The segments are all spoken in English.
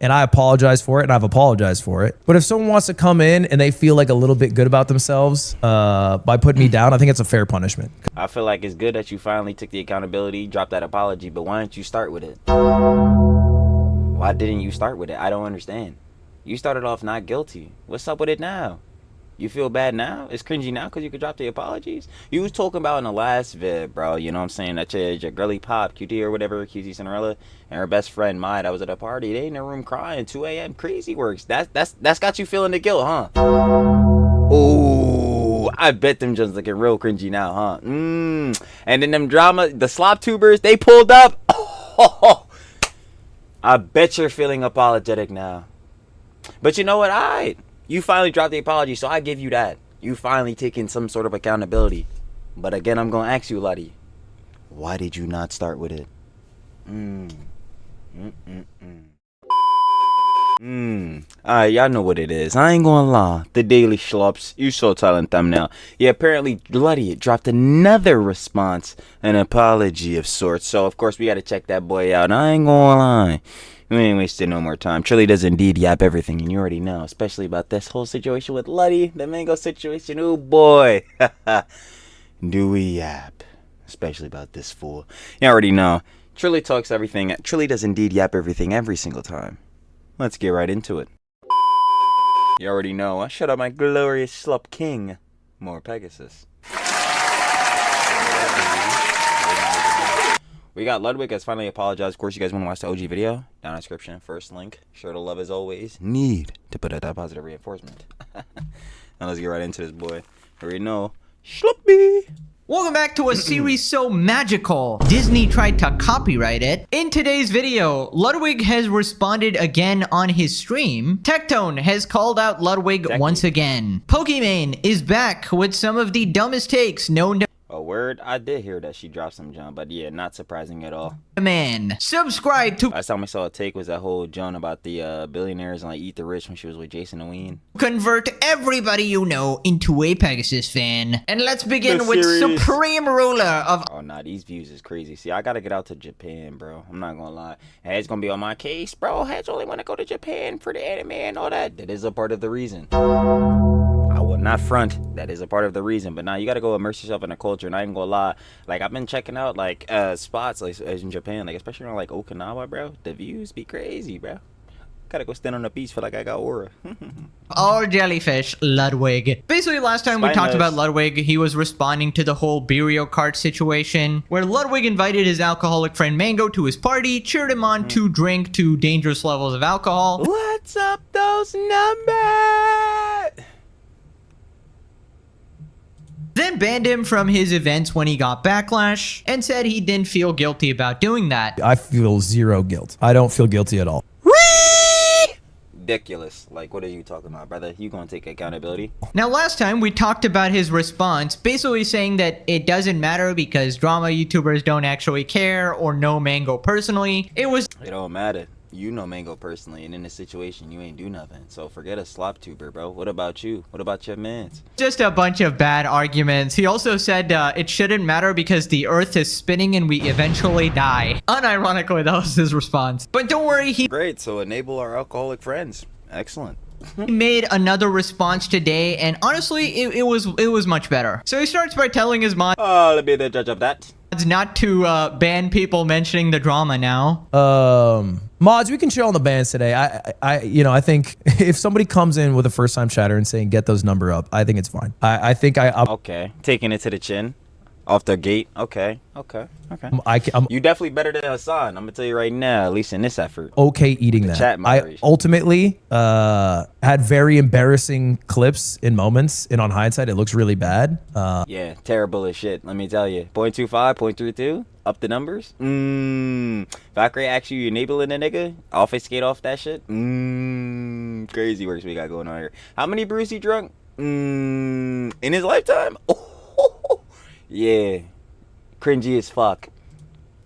and I apologize for it, and I've apologized for it. But if someone wants to come in and they feel like a little bit good about themselves by putting me down, I think it's a fair punishment. I feel like it's good that you finally took the accountability, dropped that apology, but why didn't you start with it? Why didn't you start with it? I don't understand. You started off not guilty. What's up with it now? You feel bad now? It's cringy now because you could drop the apologies? You was talking about in the last vid, bro. You know what I'm saying? That your girly pop, QT or whatever, QT Cinderella, and her best friend, Mai, that was at a party. They in the room crying, 2 a.m. Crazy works. That's got you feeling the guilt, huh? Ooh, I bet them just looking real cringy now, huh? And then them drama, the slop tubers, they pulled up. I bet you're feeling apologetic now. But you know what? You finally dropped the apology, so I give you that. You finally taking some sort of accountability. But again, I'm going to ask you, Luddy, why did you not start with it? Alright, y'all know what it is. I ain't gonna lie. The Daily Schlups. You saw talent thumbnail. Yeah, apparently Luddy dropped another response, an apology of sorts. So, of course, we gotta check that boy out. I ain't gonna lie. We ain't wasting no more time. Trilly does indeed yap everything, and you already know, especially about this whole situation with Luddy, the mango situation. Oh boy, do we yap, especially about this fool. You already know. Trilly talks everything. Trilly does indeed yap everything every single time. Let's get right into it. You already know. Shut up, my glorious slup king. More Pegasus. We got Ludwig has finally apologized. Of course, you guys want to watch the OG video? Down in the description. First link. Sure to love as always. Need to put out that positive reinforcement. Now let's get right into this, boy. You already know. Schluppy. Welcome back to a series so magical, Disney tried to copyright it. In today's video, Ludwig has responded again on his stream. Tectone has called out Ludwig once again. Pokimane is back with some of the dumbest takes known to a word. I did hear that she dropped some jump, but yeah, not surprising at all. Man, subscribe to. Last time I saw a take was that whole Joan about the billionaires and like eat the rich when she was with Jason and Ween. Convert everybody you know into a Pegasus fan. And let's begin with Supreme Ruler of. Oh nah, these views is crazy. See, I gotta get out to Japan, bro. I'm not gonna lie. Head's gonna be on my case, bro. Heads only wanna go to Japan for the anime and all that. That is a part of the reason. I will not front. That is a part of the reason. But now you gotta go immerse yourself in the culture. And I ain't gonna lie. Like I've been checking out like spots like in Japan, like especially around like Okinawa, bro. The views be crazy, bro. Gotta go stand on the beach, feel like I got aura. Our jellyfish, Ludwig. Basically, last time we talked about Ludwig, he was responding to the whole Burial Cart situation, where Ludwig invited his alcoholic friend Mango to his party, cheered him on to drink to dangerous levels of alcohol. What's up those numbers? Then banned him from his events when he got backlash, and said he didn't feel guilty about doing that. I feel zero guilt. I don't feel guilty at all. Ridiculous. Like, what are you talking about, brother? You gonna take accountability? Now, last time we talked about his response, basically saying that it doesn't matter because drama YouTubers don't actually care or know Mango personally. It don't matter. You know Mango personally, and in this situation, you ain't do nothing. So forget a slop tuber, bro. What about you? What about your mans? Just a bunch of bad arguments. He also said it shouldn't matter because the earth is spinning and we eventually die. Unironically, that was his response. But don't worry, he... Great, so enable our alcoholic friends. Excellent. He made another response today, and honestly, it was much better. So he starts by telling his mods... let me be the judge of that. Not to ban people mentioning the drama now. Mods, we can chill on the bans today. I think if somebody comes in with a first-time chatter and saying get those number up, I think it's fine. Okay, taking it to the chin, off the gate. Okay. You definitely better than Hassan. I'm gonna tell you right now, at least in this effort. Okay, eating that. I ultimately had very embarrassing clips in moments, and on hindsight, it looks really bad. Yeah, terrible as shit. Let me tell you. 0.25, 0.32. Up the numbers. Valkyrie actually you enabling a nigga. Office skate off that shit. Crazy works we got going on here. How many brews he drunk? In his lifetime? Yeah. Cringy as fuck.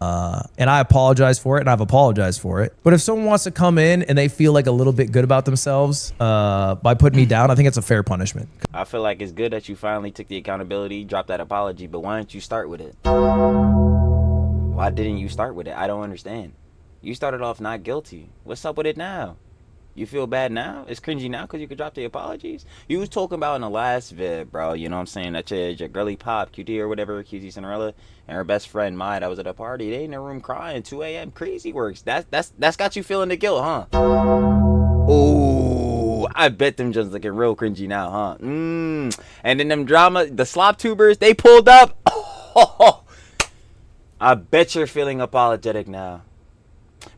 And I apologize for it, and I've apologized for it. But if someone wants to come in and they feel like a little bit good about themselves by putting me down, I think it's a fair punishment. I feel like it's good that you finally took the accountability, dropped that apology, but why didn't you start with it? Why didn't you start with it? I don't understand. You started off not guilty. What's up with it now? You feel bad now? It's cringy now because you could drop the apologies? You was talking about in the last vid, bro. You know what I'm saying? That your girly pop, QT or whatever, QT Cinderella, and her best friend Mai that was at a party. They in the room crying, 2 a.m. Crazy works. That's got you feeling the guilt, huh? Ooh, I bet them just looking real cringy now, huh? And then them drama, the slop tubers, they pulled up. I bet you're feeling apologetic now.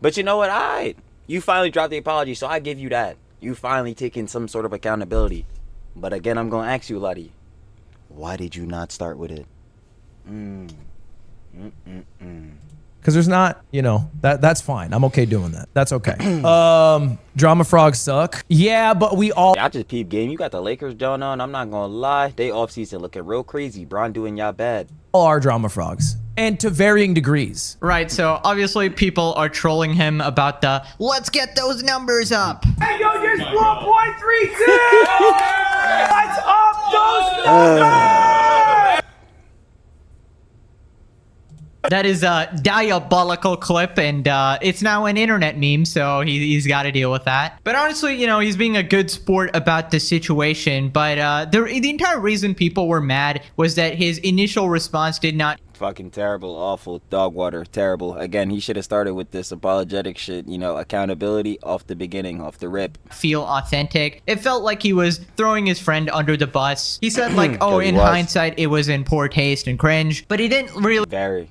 But you know what? You finally dropped the apology, so I give you that. You finally taking some sort of accountability. But again, I'm going to ask you, Luddy, why did you not start with it? Because there's not, that's fine. I'm okay doing that. That's okay. Drama frogs suck. Yeah, but we all... I just peep game. You got the Lakers going on. I'm not going to lie. They offseason looking real crazy. Bron doing y'all bad. All are drama frogs. And to varying degrees. Right, so obviously people are trolling him about the, let's get those numbers up. Hey, yo, just 4.32! Let's up those numbers! That is a diabolical clip, and it's now an internet meme, so he's got to deal with that. But honestly, he's being a good sport about the situation, but the entire reason people were mad was that his initial response did not... Fucking terrible, awful, dog water, terrible. Again, he should have started with this apologetic shit, accountability off the beginning, off the rip. Feel authentic. It felt like he was throwing his friend under the bus. He said like, oh, in hindsight, it was in poor taste and cringe, but he didn't really... Very.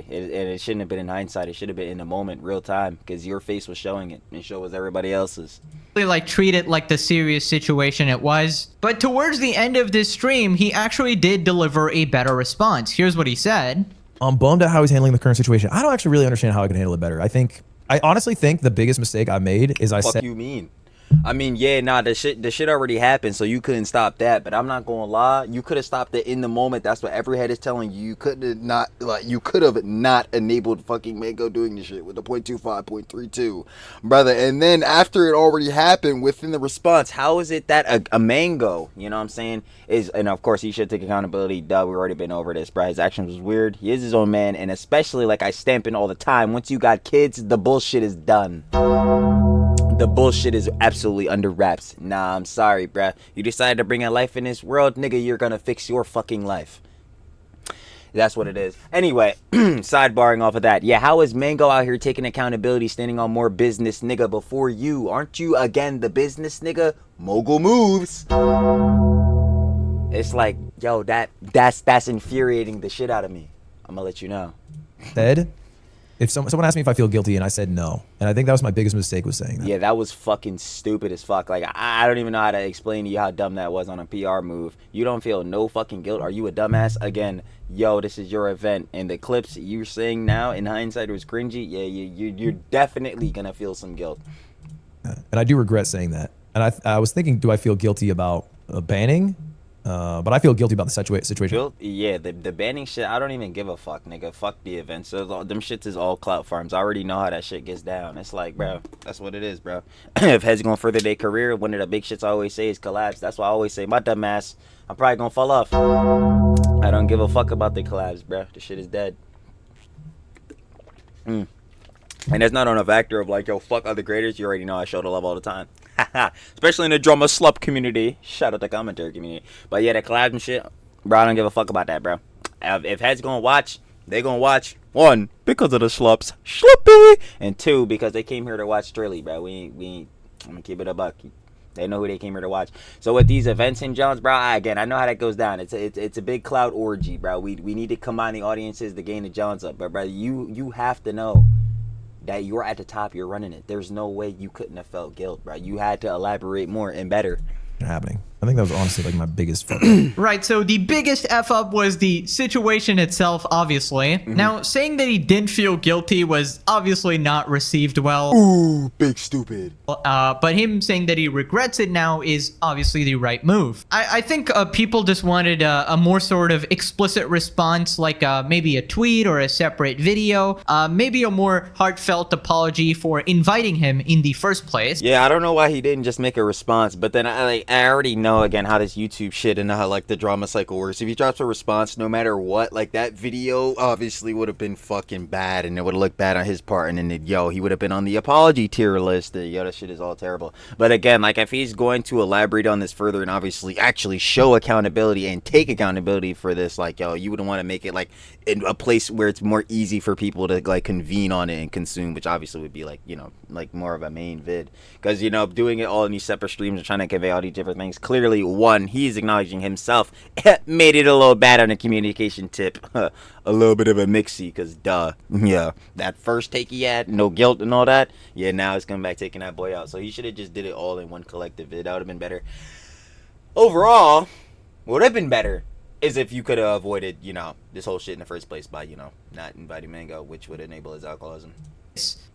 It shouldn't have been in hindsight. It should have been in the moment, real time, because your face was showing it, and so was everybody else's. Like treat it like the serious situation it was. But towards the end of this stream, he actually did deliver a better response. Here's what he said. I'm bummed at how he's handling the current situation. I don't actually really understand how I can handle it better. I honestly think the biggest mistake I made is I said... What you mean? I mean, yeah, nah, the shit already happened, so you couldn't stop that. But I'm not gonna lie, you could have stopped it in the moment. That's what every head is telling you. You could have not enabled fucking Mango doing this shit with the 0.25, 0.32, brother. And then after it already happened, within the response, how is it that a Mango, you know what I'm saying, and of course he should take accountability. Duh, we've already been over this, bro. His actions was weird. He is his own man, and especially like I stamp in all the time. Once you got kids, the bullshit is done. The bullshit is absolutely under wraps. Nah, I'm sorry, bruh. You decided to bring a life in this world, nigga, you're gonna fix your fucking life. That's what it is. Anyway, sidebarring off of that. Yeah, how is Mango out here taking accountability, standing on more business, nigga, before you? Aren't you, again, the business nigga? Mogul moves. It's like, yo, that's infuriating the shit out of me. I'm gonna let you know. Said, if someone asked me if I feel guilty, and I said no, and I think that was my biggest mistake, was saying that. Yeah, that was fucking stupid as fuck. Like, I don't even know how to explain to you how dumb that was on a PR move. You don't feel no fucking guilt. Are you a dumbass? Again, yo, this is your event, and the clips you're saying now, in hindsight, it was cringy. Yeah, you're definitely gonna feel some guilt. And I do regret saying that. And I was thinking, do I feel guilty about banning? But I feel guilty about the situation. Yeah, the banning shit, I don't even give a fuck, nigga. Fuck the events. So them shits is all clout farms. I already know how that shit gets down. It's like, bro, that's what it is, bro. If heads gonna further their career, one of the big shits I always say is collabs. That's why I always say, my dumb ass, I'm probably gonna fall off. I don't give a fuck about the collabs, bro. The shit is dead. And that's not on a factor of like, yo, fuck other graders. You already know I show the love all the time. Especially in the drama slup community. Shout out the commentary community. But yeah, the collabs and shit, bro, I don't give a fuck about that, bro. If heads gonna watch, they gonna watch. One, because of the slups, sluppy, and two, because they came here to watch Trilly, bro. We ain't. I'm gonna keep it a buck. They know who they came here to watch. So with these events in Jones, bro, again, I know how that goes down. It's a big cloud orgy, bro. We need to combine the audiences to gain the Jones up, but bro, you have to know that you're at the top, you're running it. There's no way you couldn't have felt guilt, bro. You had to elaborate more and better. Happening. I think that was honestly like my biggest fuck. Right, so the biggest F up was the situation itself, obviously. Now, saying that he didn't feel guilty was obviously not received well. Ooh, big stupid. But him saying that he regrets it now is obviously the right move. I think people just wanted a more sort of explicit response, like maybe a tweet or a separate video, maybe a more heartfelt apology for inviting him in the first place. Yeah, I don't know why he didn't just make a response, but then I already know know, again, how this YouTube shit and how, like, the drama cycle works. If he drops a response, no matter what, like, that video obviously would have been fucking bad, and it would have looked bad on his part, and then, he would have been on the apology tier list. That shit is all terrible. But again, like, if he's going to elaborate on this further and obviously actually show accountability and take accountability for this, like, you wouldn't want to make it, like, in a place where it's more easy for people to, like, convene on it and consume, which obviously would be, like, like, more of a main vid. Because, doing it all in these separate streams and trying to convey all these different things, clearly, one, he's acknowledging himself made it a little bad on the communication tip. A little bit of a mixy, because that first take he had, no guilt and all that, now it's coming back taking that boy out. So he should have just did it all in one collective vid. That would have been better. Overall, what would have been better is if you could have avoided, this whole shit in the first place by, not inviting Mango, which would enable his alcoholism.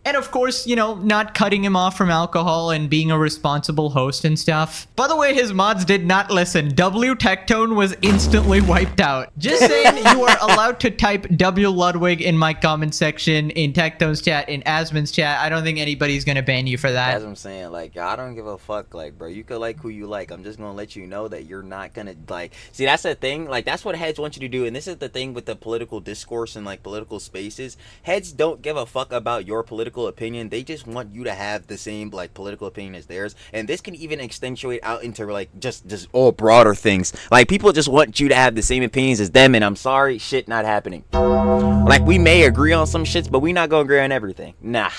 And of course, not cutting him off from alcohol and being a responsible host and stuff. By the way, his mods did not listen. W Tectone was instantly wiped out. Just saying, you are allowed to type W Ludwig in my comment section, in Tectone's chat, in Asmon's chat. I don't think anybody's gonna ban you for that. That's what I'm saying. Like, I don't give a fuck. Like, bro, you could like who you like. I'm just gonna let you know that you're not gonna, like, see, that's the thing. Like, that's what heads want you to do. And this is the thing with the political discourse and, like, political spaces. Heads don't give a fuck about your political opinion. They just want you to have the same, like, political opinion as theirs. And this can even accentuate out into, like, just all broader things. Like, people just want you to have the same opinions as them, and I'm sorry, shit not happening. Like, we may agree on some shits, but we not gonna agree on everything. Nah,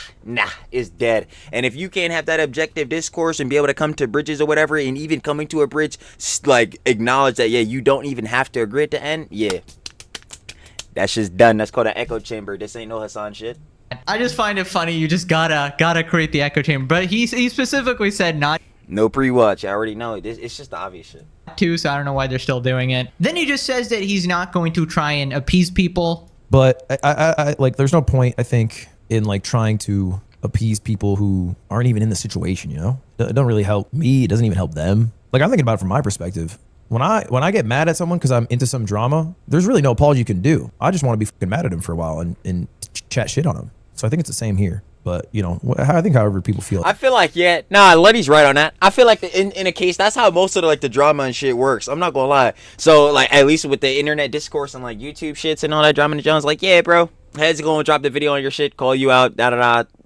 it's dead. And if you can't have that objective discourse and be able to come to bridges or whatever, and even coming to a bridge, like, acknowledge that, you don't even have to agree at the end, that's just done. That's called an echo chamber. This ain't no Hassan shit. I just find it funny. You just gotta create the echo chamber. But he specifically said not no pre-watch. I already know. It's just the obvious shit. to, so I don't know why they're still doing it. Then he just says that he's not going to try and appease people. But I like, there's no point, I think, in, like, trying to appease people who aren't even in the situation, It don't really help me. It doesn't even help them. Like, I'm thinking about it from my perspective. When I get mad at someone because I'm into some drama, there's really no apology you can do. I just want to be fucking mad at him for a while and chat shit on him. So I think it's the same here. But, I think however people feel. I feel like, Letty's right on that. I feel like in a case, that's how most of the drama and shit works. I'm not gonna lie. So, like, at least with the internet discourse and, like, YouTube shits and all that drama and Jones, like, bro, heads gonna drop the video on your shit, call you out,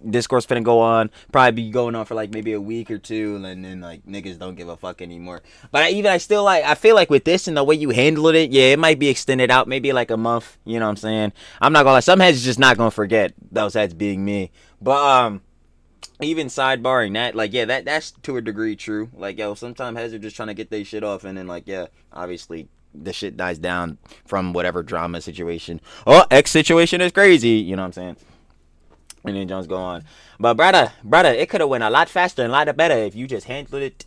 discourse finna go on, probably be going on for, like, maybe a week or two, and then, like, niggas don't give a fuck anymore. But I feel like with this and the way you handled it, it might be extended out, maybe like a month, you know what I'm saying? I'm not gonna lie, some heads just not gonna forget, those heads being me. But, even sidebarring that, like, that's to a degree true. Like, sometimes heads are just trying to get their shit off, and then, like, obviously the shit dies down from whatever drama situation. Oh, X situation is crazy, you know what I'm saying? And then Jones go on. But brother, it could have went a lot faster and a lot better if you just handled it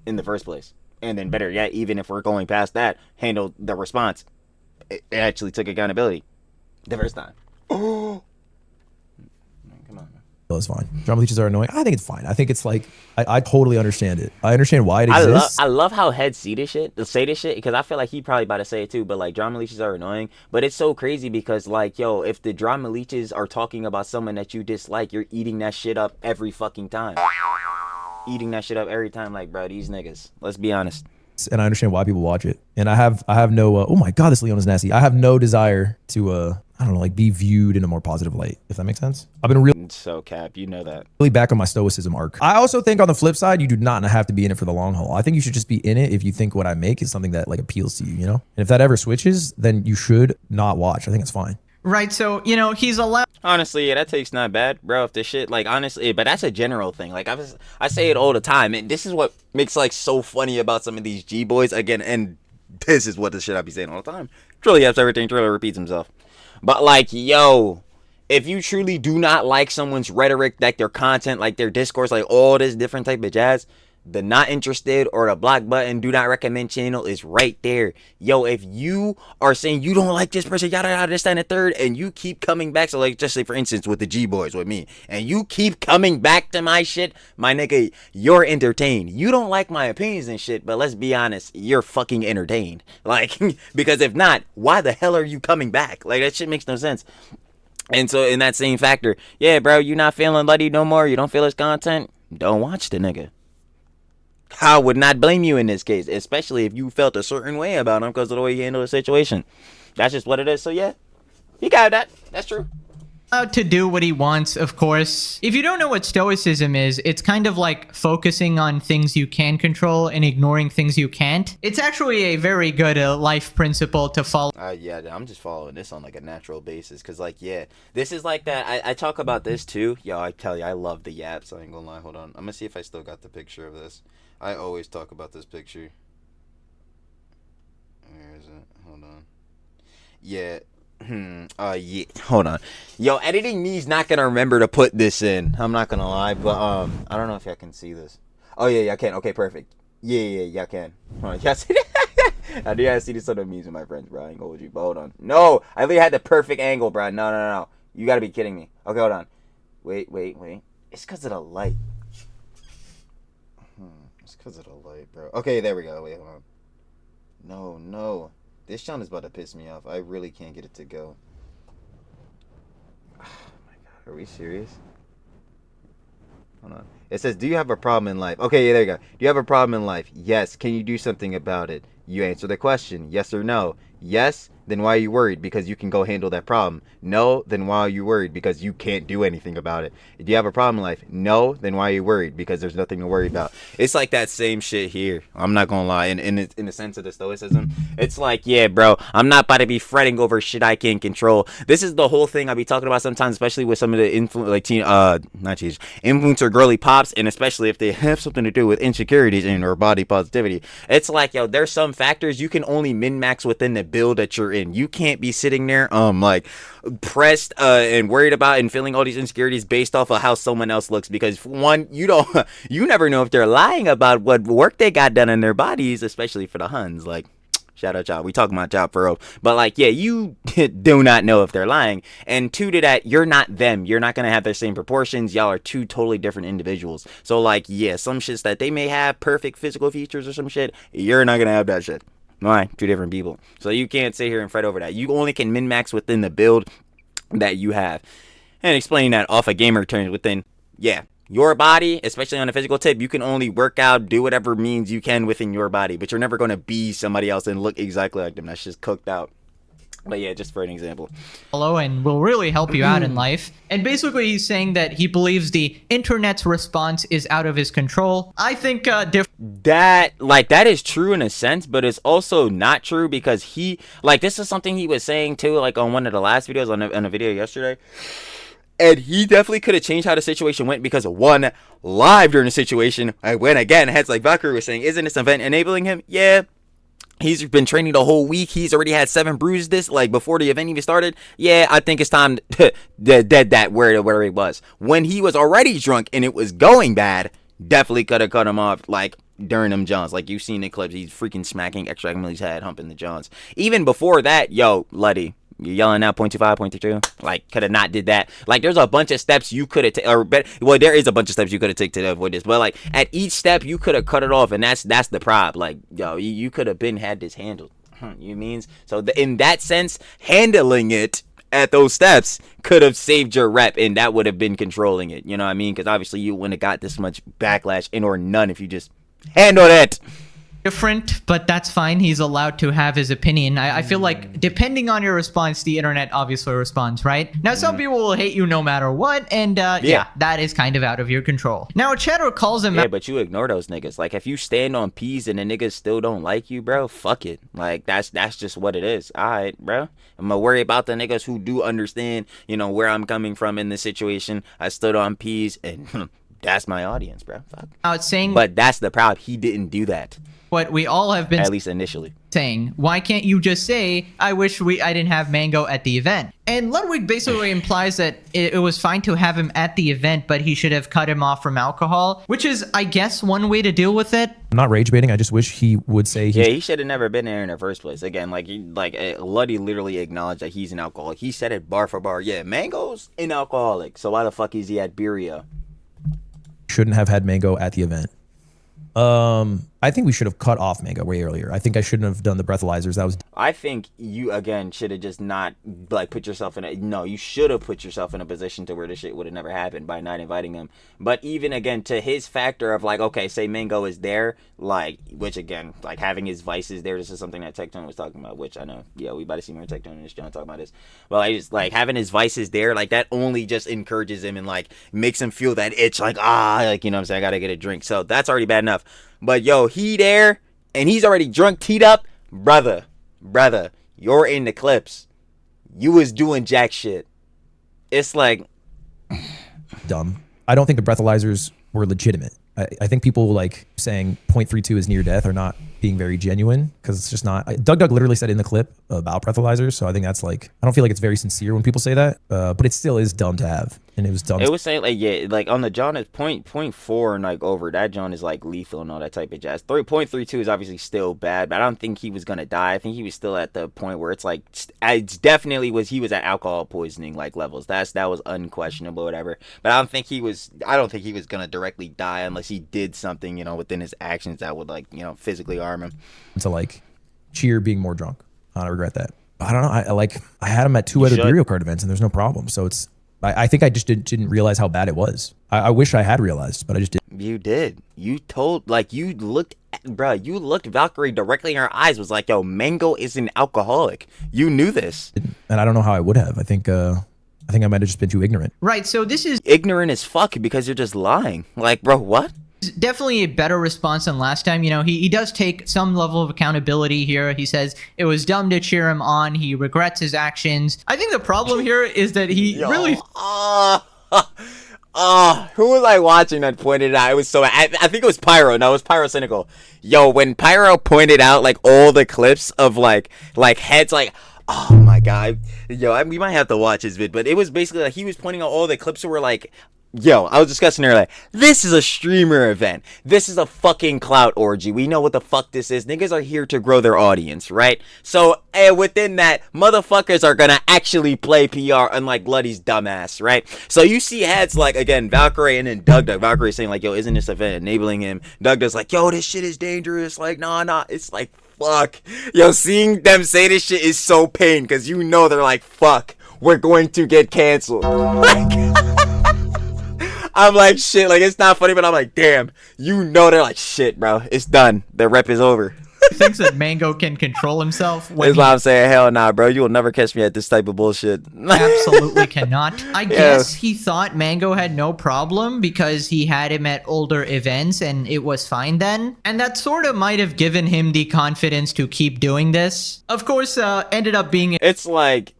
in the first place. And then better yet, even if we're going past that, handled the response. It actually took accountability the first time. Oh. Come on, man. It's fine. Drama leeches are annoying. I think it's fine. I think it's like, I totally understand it. I understand why it exists. I love how heads say this shit, because I feel like he probably about to say it too, but, like, drama leeches are annoying. But it's so crazy because, like, if the drama leeches are talking about someone that you dislike, you're eating that shit up every fucking time. Eating that shit up every time. Like, bro, these niggas, let's be honest. And I understand why people watch it. And I have no, oh my God, this Leon is nasty. I have no desire to, I don't know, like, be viewed in a more positive light, if that makes sense. I've been really so cap, you know that. Really back on my Stoicism arc. I also think on the flip side, you do not have to be in it for the long haul. I think you should just be in it if you think what I make is something that, like, appeals to you, And if that ever switches, then you should not watch. I think it's fine. Right, so, he's allowed. Honestly, that take's not bad, bro. If this shit, like, honestly, but that's a general thing. Like, I say it all the time, and this is what makes, like, so funny about some of these G boys. Again, and this is what the shit I be saying all the time. TrillTalksEverything. Triller repeats himself. But, like, if you truly do not like someone's rhetoric, like their content, like their discourse, like all this different type of jazz, the not interested or the block button, do not recommend channel is right there. If you are saying you don't like this person, yada yada, this, that, and the third, and you keep coming back, so, like, just say for instance with the G boys with me, and you keep coming back to my shit, my nigga, you're entertained. You don't like my opinions and shit, but let's be honest, you're fucking entertained. Like, because if not, why the hell are you coming back? Like, that shit makes no sense. And so in that same factor, bro, you not feeling Luddy no more, you don't feel his content, don't watch the nigga. I would not blame you in this case, especially if you felt a certain way about him because of the way you handled the situation. That's just what it is. So yeah, he got that. That's true. To do what he wants, of course. If you don't know what Stoicism is, it's kind of like focusing on things you can control and ignoring things you can't. It's actually a very good life principle to follow. Yeah, I'm just following this on like a natural basis because like, yeah, this is like that. I talk about this too. Yo, I tell you, I love the yaps. I ain't gonna lie. Hold on. I'm gonna see if I still got the picture of this. I always talk about this picture. Where is it? Hold on. Yeah. Yeah. Hold on. Yo, editing me's not gonna remember to put this in. I'm not gonna lie, but I don't know if y'all can see this. Oh yeah, y'all can. Okay, perfect. Yeah, y'all can. Hold on, y'all see that? I do have to see this on the memes with my friends, bro. I ain't gonna hold you, but hold on. No, I literally had the perfect angle, bro. No. You gotta be kidding me. Okay, hold on. Wait. It's because of the light. It's because of the light, bro. Okay, there we go. Wait, hold on. No. This sound is about to piss me off. I really can't get it to go. Oh my god, are we serious? Hold on. It says, do you have a problem in life? Okay, yeah, there you go. Do you have a problem in life? Yes. Can you do something about it? You answer the question. Yes or no. Yes. Then why are you worried? Because you can go handle that problem. No. Then why are you worried? Because you can't do anything about it. Do you have a problem in life? No. Then why are you worried? Because there's nothing to worry about. It's like that same shit here. I'm not gonna lie. In the sense of the Stoicism, it's like, yeah, bro, I'm not about to be fretting over shit I can't control. This is the whole thing I be talking about sometimes, especially with some of the influencer girly pops, and especially if they have something to do with insecurities and or body positivity. It's like, yo, there's some factors you can only min-max within the build that you're in. You can't be sitting there like pressed and worried about and feeling all these insecurities based off of how someone else looks, because one, you never know if they're lying about what work they got done in their bodies, especially for the Huns. Like, shout out y'all, we talking about job for real, but like, yeah, you do not know if they're lying. And two to that, you're not them. You're not gonna have their same proportions. Y'all are two totally different individuals. So like, yeah, some shits that they may have perfect physical features or some shit, you're not gonna have that shit. Alright, two different people. So you can't sit here and fret over that. You only can min-max within the build that you have. And explaining that off of gamer terms within, yeah, your body, especially on a physical tip, you can only work out, do whatever means you can within your body, but you're never going to be somebody else and look exactly like them. That's just cooked out. But yeah, just for an example. And will really help you out in life. And basically he's saying that he believes the internet's response is out of his control. I think that is true in a sense, but it's also not true, because this is something he was saying too, like on one of the last videos, on a video yesterday. And he definitely could have changed how the situation went, because one, live during the situation, I went again, heads like Valkyrie was saying, isn't this event enabling him? Yeah. He's been training the whole week. He's already had 7 bruises before the event even started. Yeah, I think it's time to dead that where he was. When he was already drunk and it was going bad, definitely could have cut him off during them Johns. Like you've seen the clips, he's freaking smacking extract Millie's head, humping the Johns. Even before that, yo, Luddy, you're yelling out 0.25, 0.32. Could have not did that. There's a bunch of steps you could have there is a bunch of steps you could have taken to avoid this. But at each step you could have cut it off, and that's the problem. Yo, you could have had this handled. You means so in that sense, handling it at those steps could have saved your rep, and that would have been controlling it. You know what I mean? Because obviously you wouldn't have got this much backlash or none if you just handled it. Different, but that's fine. He's allowed to have his opinion. I feel like depending on your response, the internet obviously responds, right? Now, some people will hate you no matter what, and yeah, that is kind of out of your control. Now, a chatter calls him out. Yeah, but you ignore those niggas. If you stand on P's and the niggas still don't like you, bro, fuck it. That's just what it is. All right, bro. I'm gonna worry about the niggas who do understand, where I'm coming from in this situation. I stood on P's, and that's my audience, bro. Fuck. Out saying, but that's the problem. He didn't do that. What we all have been, at least initially, saying, why can't you just say, I wish I didn't have Mango at the event? And Ludwig basically implies that it was fine to have him at the event, but he should have cut him off from alcohol, which is, I guess, one way to deal with it. I'm not rage baiting. I just wish he would say he should have never been there in the first place. Again, Luddy literally acknowledged that he's an alcoholic. He said it bar for bar. Yeah, Mango's an alcoholic. So why the fuck is he at Birria? Shouldn't have had Mango at the event. I think we should have cut off Mango way earlier. I think I shouldn't have done the breathalyzers. That was I think you again should have just not like put yourself in a you should have put yourself in a position to where this shit would have never happened by not inviting him. But even again to his factor of like, okay, say Mango is there, like, which again, like having his vices there, this is something that Tectone was talking about, which I know, yeah, we about to see more Tectone in this channel talking about this. But I just like having his vices there, like that only just encourages him and like makes him feel that itch, like like, you know what I'm saying, I gotta get a drink. So that's already bad enough. But yo, he there and he's already drunk, teed up, brother, you're in the clips. You was doing jack shit. It's like dumb. I don't think the breathalyzers were legitimate. I think people like saying 0.32 is near death are not being very genuine because it's just not. Doug literally said in the clip about breathalyzers, so I think that's like, I don't feel like it's very sincere when people say that, but it still is dumb to have, and it was dumb. It was saying like, yeah, like on the John is 0.4 and like over that John is like lethal and all that type of jazz. 3.32 is obviously still bad, but I don't think he was gonna die. I think he was still at the point where it's like it's definitely was he was at alcohol poisoning like levels. That was unquestionable, or whatever. But I don't think he was gonna directly die unless he did something, you know, within his actions that would like, you know, physically harm him. To like cheer being more drunk. I regret that. I don't know. I had him at 2 other Burial Card events and there's no problem. So it's, I think I just didn't realize how bad it was. I wish I had realized, but I just didn't. You did. You told, like, you looked Valkyrie directly in her eyes, was like, yo, Mango is an alcoholic. You knew this. And I don't know how I would have. I think I might have just been too ignorant. Right, so this is ignorant as fuck because you're just lying. Like, bro, what? Definitely a better response than last time. You know, he does take some level of accountability here. He says it was dumb to cheer him on. He regrets his actions. I think the problem here is that he really... who was I watching that pointed out? It was so... I think it was Pyro. No, it was Pyro Cynical. Yo, when Pyro pointed out, like, all the clips of, like heads, like... Oh, my God. Yo, we might have to watch his vid, but it was basically, like, he was pointing out all the clips that were, like... Yo, I was discussing earlier, like, this is a streamer event. This is a fucking clout orgy. We know what the fuck this is. Niggas are here to grow their audience, right? So, within that, motherfuckers are gonna actually play PR, unlike Luddy's dumbass, right? So you see heads like, again, Valkyrie and then Doug. Valkyrie saying like, yo, isn't this event enabling him? Doug does like, yo, this shit is dangerous. Like, nah. It's like, fuck. Yo, seeing them say this shit is so pain, because you know they're like, fuck, we're going to get canceled. I'm like, shit, like, it's not funny, but I'm like, damn, you know, they're like, shit, bro, it's done. The rep is over. He thinks that Mango can control himself. That's why I'm saying, hell nah, bro. You will never catch me at this type of bullshit. Absolutely cannot. I guess he thought Mango had no problem because he had him at older events and it was fine then. And that sort of might have given him the confidence to keep doing this. Of course, ended up being... It's like...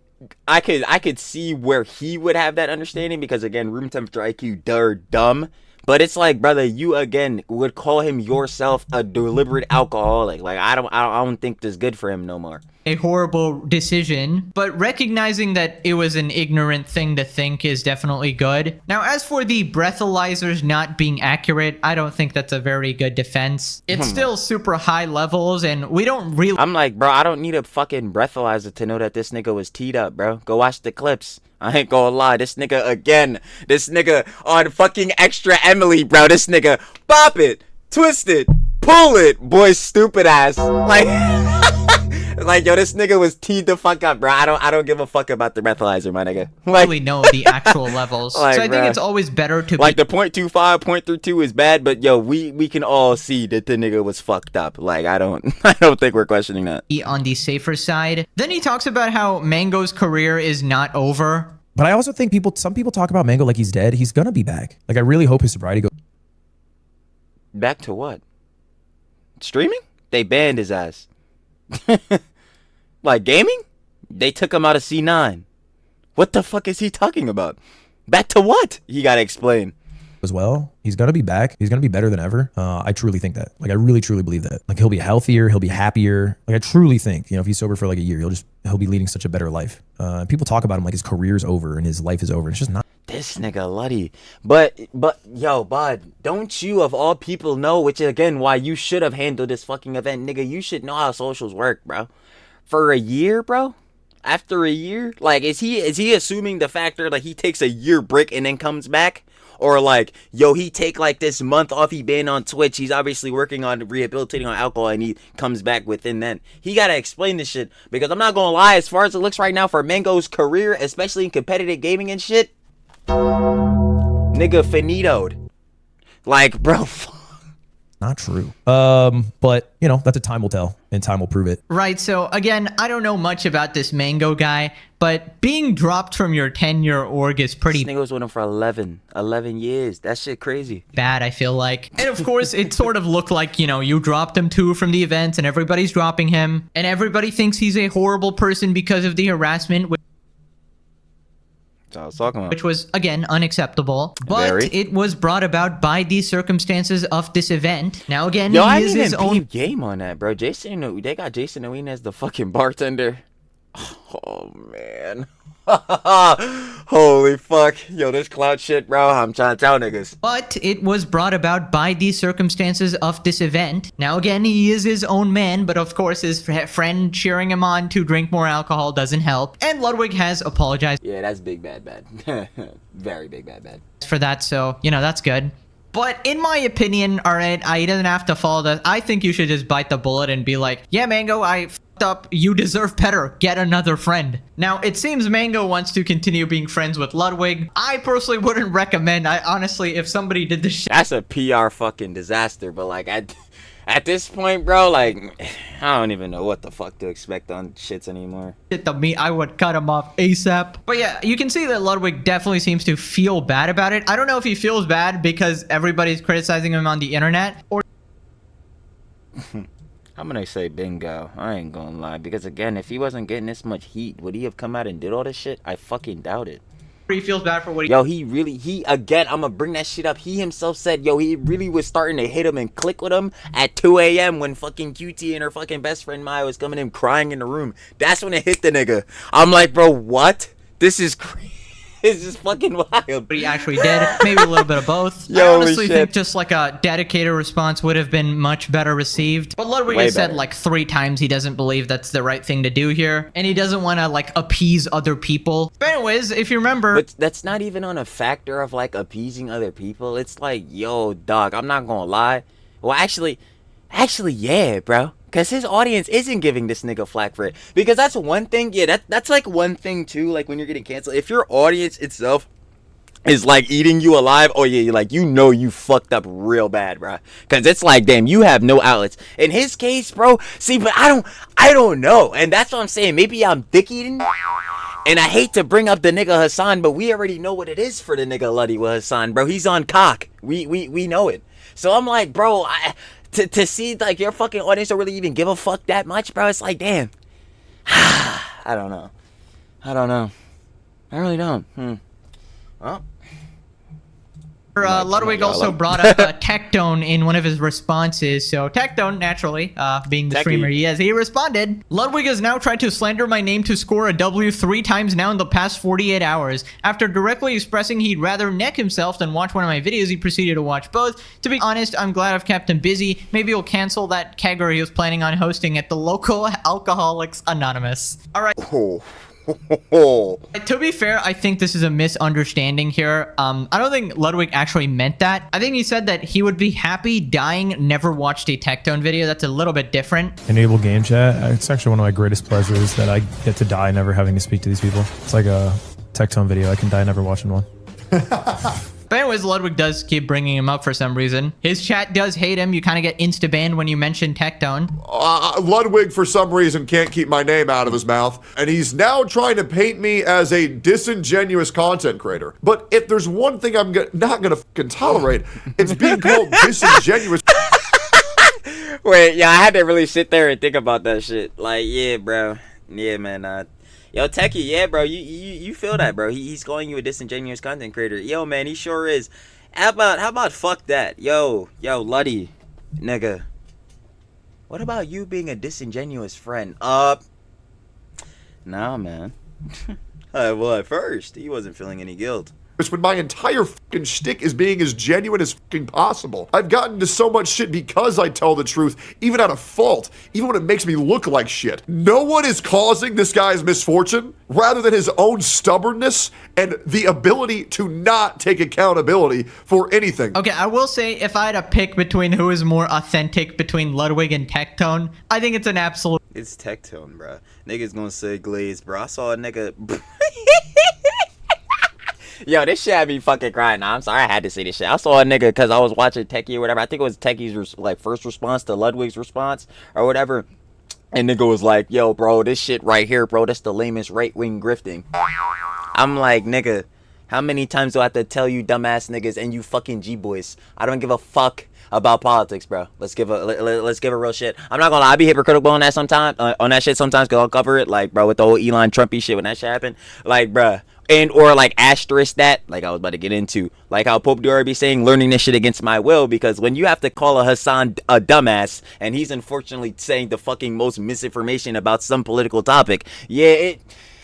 I could see where he would have that understanding because, again, room temperature IQ, they're dumb. But it's like, brother, you again would call him yourself a deliberate alcoholic. Like, I don't think this is good for him no more. A horrible decision, but recognizing that it was an ignorant thing to think is definitely good. Now, as for the breathalyzers not being accurate, I don't think that's a very good defense. It's still super high levels, and we don't really... I'm like, bro, I don't need a fucking breathalyzer to know that this nigga was teed up, bro. Go watch the clips. I ain't gonna lie, this nigga on fucking Extra Emily, bro. This nigga, bop it, twist it, pull it, boy, stupid ass. Like, yo, this nigga was teed the fuck up, bro. I don't give a fuck about the breathalyzer, my nigga. Like, really know the actual levels. Like, so I think it's always better to like the 0.25, 0.32 is bad, but yo, we can all see that the nigga was fucked up. Like, I don't think we're questioning that. On the safer side. Then he talks about how Mango's career is not over. But I also think some people talk about Mango like he's dead. He's gonna be back. Like, I really hope his sobriety goes back to what? Streaming? They banned his ass. Like, gaming? They took him out of C9. What the fuck is he talking about? Back to what? He gotta explain. As well, he's gonna be back. He's gonna be better than ever. I truly think that. Like, I really truly believe that. Like, he'll be healthier. He'll be happier. Like, I truly think, you know, if he's sober for like a year, he'll be leading such a better life. People talk about him like his career's over and his life is over. It's just not. This nigga Luddy. But yo, bud, don't you of all people know, which again why you should have handled this fucking event, nigga. You should know how socials work, bro. For a year, bro. After a year, like, is he assuming the factor like he takes a year break and then comes back? or like, yo, he take like this month off, he been on Twitch, he's obviously working on rehabilitating on alcohol, and he comes back within then. He gotta explain this shit, because I'm not gonna lie, as far as it looks right now for Mango's career, especially in competitive gaming and shit, nigga finitoed. Like, bro, Not true. But you know, that's a time will tell, and time will prove it. Right, so again, I don't know much about this Mango guy, but being dropped from your 10-year org is pretty this nigga was with him for 11 years. That shit crazy. bad, I feel like. And of course, it sort of looked like, you know, you dropped him too from the event, and everybody's dropping him, and everybody thinks he's a horrible person because of the harassment, That's what I was talking about. which was, again, unacceptable. But Very. it was brought about by the circumstances of this event. Now, again, Yo, he I is didn't his even own peep game on that, bro. They got Jason Owen as the fucking bartender. Oh, man. Holy fuck. Yo, this Clout shit, bro. I'm trying to tell niggas. But it was brought about by the circumstances of this event. Now, again, he is his own man, but of course, his friend cheering him on to drink more alcohol doesn't help. And Ludwig has apologized Yeah, that's big bad. Very big bad. for that, so, you know, that's good. But in my opinion, alright, he doesn't have to follow that. I think you should just bite the bullet and be like, yeah, Mango, I fucked up. You deserve better. Get another friend. Now, it seems Mango wants to continue being friends with Ludwig. I personally wouldn't recommend. I honestly, if somebody did this shit That's a PR fucking disaster, but like, at this point, bro, like, I don't even know what the fuck to expect on shits anymore. to me, I would cut him off ASAP. But yeah, you can see that Ludwig definitely seems to feel bad about it. I don't know if he feels bad because everybody's criticizing him on the internet, or I'm gonna say bingo. I ain't gonna lie, because again, if he wasn't getting this much heat, would he have come out and did all this shit? I fucking doubt it. he feels bad for what he... Yo, again, I'm gonna bring that shit up. He himself said, yo, he really was starting to hit him and click with him at 2 a.m. when fucking QT and her fucking best friend Maya was coming in crying in the room. That's when it hit the nigga. I'm like, bro, what? This is crazy. This is fucking wild. he actually did. Maybe a little bit of both. I Yo, honestly shit. think just like a dedicated response would have been much better received. But Ludwig Way has said better. like 3 times he doesn't believe that's the right thing to do here. And he doesn't want to like appease other people. But anyways, if you remember... But that's not even on a factor of like appeasing other people. It's like, yo, dog, I'm not gonna lie. Well, actually, yeah, bro. Because his audience isn't giving this nigga flack for it. Because that's one thing. Yeah, that's like one thing too. Like when you're getting canceled. If your audience itself is like eating you alive, oh yeah, like you know you fucked up real bad, bro. Because it's like, damn, you have no outlets. In his case, bro, see, but I don't know. And that's what I'm saying. Maybe I'm dick eating. And I hate to bring up the nigga Hassan, but we already know what it is for the nigga Luddy with Hassan, bro. He's on cock. We know it. So I'm like, bro, to see like your fucking audience don't really even give a fuck that much, bro. It's like, damn. I don't know. I really don't. Well. Ludwig also brought up Tectone in one of his responses. So Tectone, naturally, being the Techie. streamer he is, he responded, Ludwig has now tried to slander my name to score a W 3 times now in the past 48 hours. After directly expressing he'd rather neck himself than watch one of my videos, he proceeded to watch both. To be honest, I'm glad I've kept him busy. Maybe he'll cancel that kegger he was planning on hosting at the local Alcoholics Anonymous. Alright. To be fair, I think this is a misunderstanding here. I don't think Ludwig actually meant that. I think he said that he would be happy dying, never watched a Tectone video. That's a little bit different. Enable game chat. It's actually one of my greatest pleasures that I get to die never having to speak to these people. It's like a Tectone video. I can die never watching one. But anyways, Ludwig does keep bringing him up for some reason. His chat does hate him. You kind of get insta-banned when you mention Tectone. Ludwig, for some reason, can't keep my name out of his mouth, and he's now trying to paint me as a disingenuous content creator. But if there's one thing I'm not gonna fucking tolerate, it's being called disingenuous. Wait, yeah, I had to really sit there and think about that shit. Like, yeah, bro. Yeah, man. Yo, Techie, yeah, bro, you feel that, bro. He's calling you a disingenuous content creator. Yo, man, he sure is. How about fuck that? Yo, Luddy, nigga. What about you being a disingenuous friend? Nah, man. Well, at first, he wasn't feeling any guilt. when my entire fucking shtick is being as genuine as fucking possible. I've gotten to so much shit because I tell the truth, even out of fault, even when it makes me look like shit. No one is causing this guy's misfortune rather than his own stubbornness and the ability to not take accountability for anything. Okay, I will say if I had to pick between who is more authentic between Ludwig and Tectone, I think it's an absolute. It's Tectone, bro. Niggas gonna say Glaze, bro. I saw a nigga. Yo, this shit had me fucking crying. Nah, I'm sorry, I had to say this shit. I saw a nigga because I was watching Techie or whatever. I think it was Techie's like first response to Ludwig's response or whatever. And nigga was like, yo, bro, this shit right here, bro, that's the lamest right-wing grifting. I'm like, nigga, how many times do I have to tell you dumbass niggas and you fucking G-boys? I don't give a fuck about politics, bro. Let's give a real shit. I'm not gonna lie, I be hypocritical on that sometimes, on that shit sometimes, cause I'll cover it, like, bro, with the whole Elon Trumpy shit when that shit happened, like, bro, and or like asterisk that, like I was about to get into, like how Pope Dora be saying, learning this shit against my will, because when you have to call a Hassan a dumbass, and he's unfortunately saying the fucking most misinformation about some political topic, you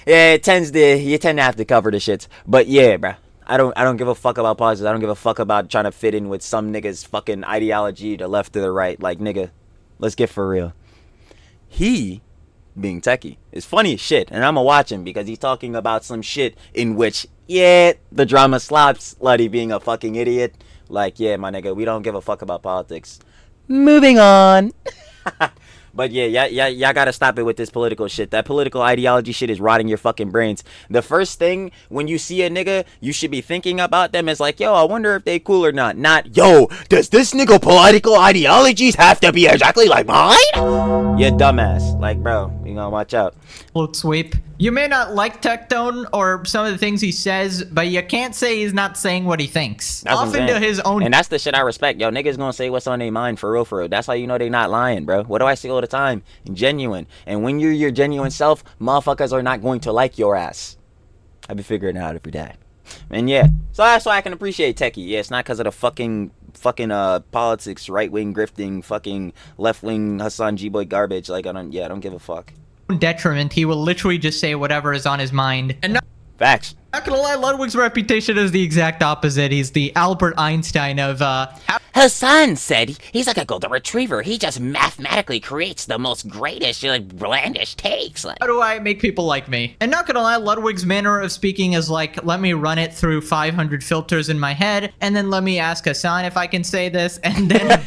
tend to have to cover the shits, but yeah, bro. I don't give a fuck about politics. I don't give a fuck about trying to fit in with some niggas fucking ideology to left or the right. Like, nigga, let's get for real. He, being Techie, is funny as shit. And I'ma watch him because he's talking about some shit in which, yeah, the drama slaps Luddy being a fucking idiot. Like, yeah, my nigga, we don't give a fuck about politics. Moving on. But yeah, y'all gotta stop it with this political shit. That political ideology shit is rotting your fucking brains. The first thing when you see a nigga, you should be thinking about them is like, yo, I wonder if they cool or not. Not, yo, does this nigga political ideologies have to be exactly like mine? You dumbass. Like, bro, you gotta watch out. Float sweep. You may not like Tectone or some of the things he says, but you can't say he's not saying what he thinks. That's Often to his own. And that's the shit I respect. Yo, niggas gonna say what's on their mind for real, for real. That's how you know they not lying, bro. What do I say all the time? Genuine. And when you're your genuine self, motherfuckers are not going to like your ass. I be figuring it out every day. And yeah, so that's why I can appreciate Techie. Yeah, it's not because of the fucking politics, right-wing grifting, fucking left-wing Hassan G-boy garbage. Like, I don't give a fuck. Detriment, he will literally just say whatever is on his mind. And Facts. not gonna lie, Ludwig's reputation is the exact opposite. He's the Albert Einstein of Hassan said he's like a golden retriever. He just mathematically creates the most greatest, like, blandish takes. Like, how do I make people like me? And not gonna lie, Ludwig's manner of speaking is like, let me run it through 500 filters in my head, and then let me ask Hassan if I can say this, and then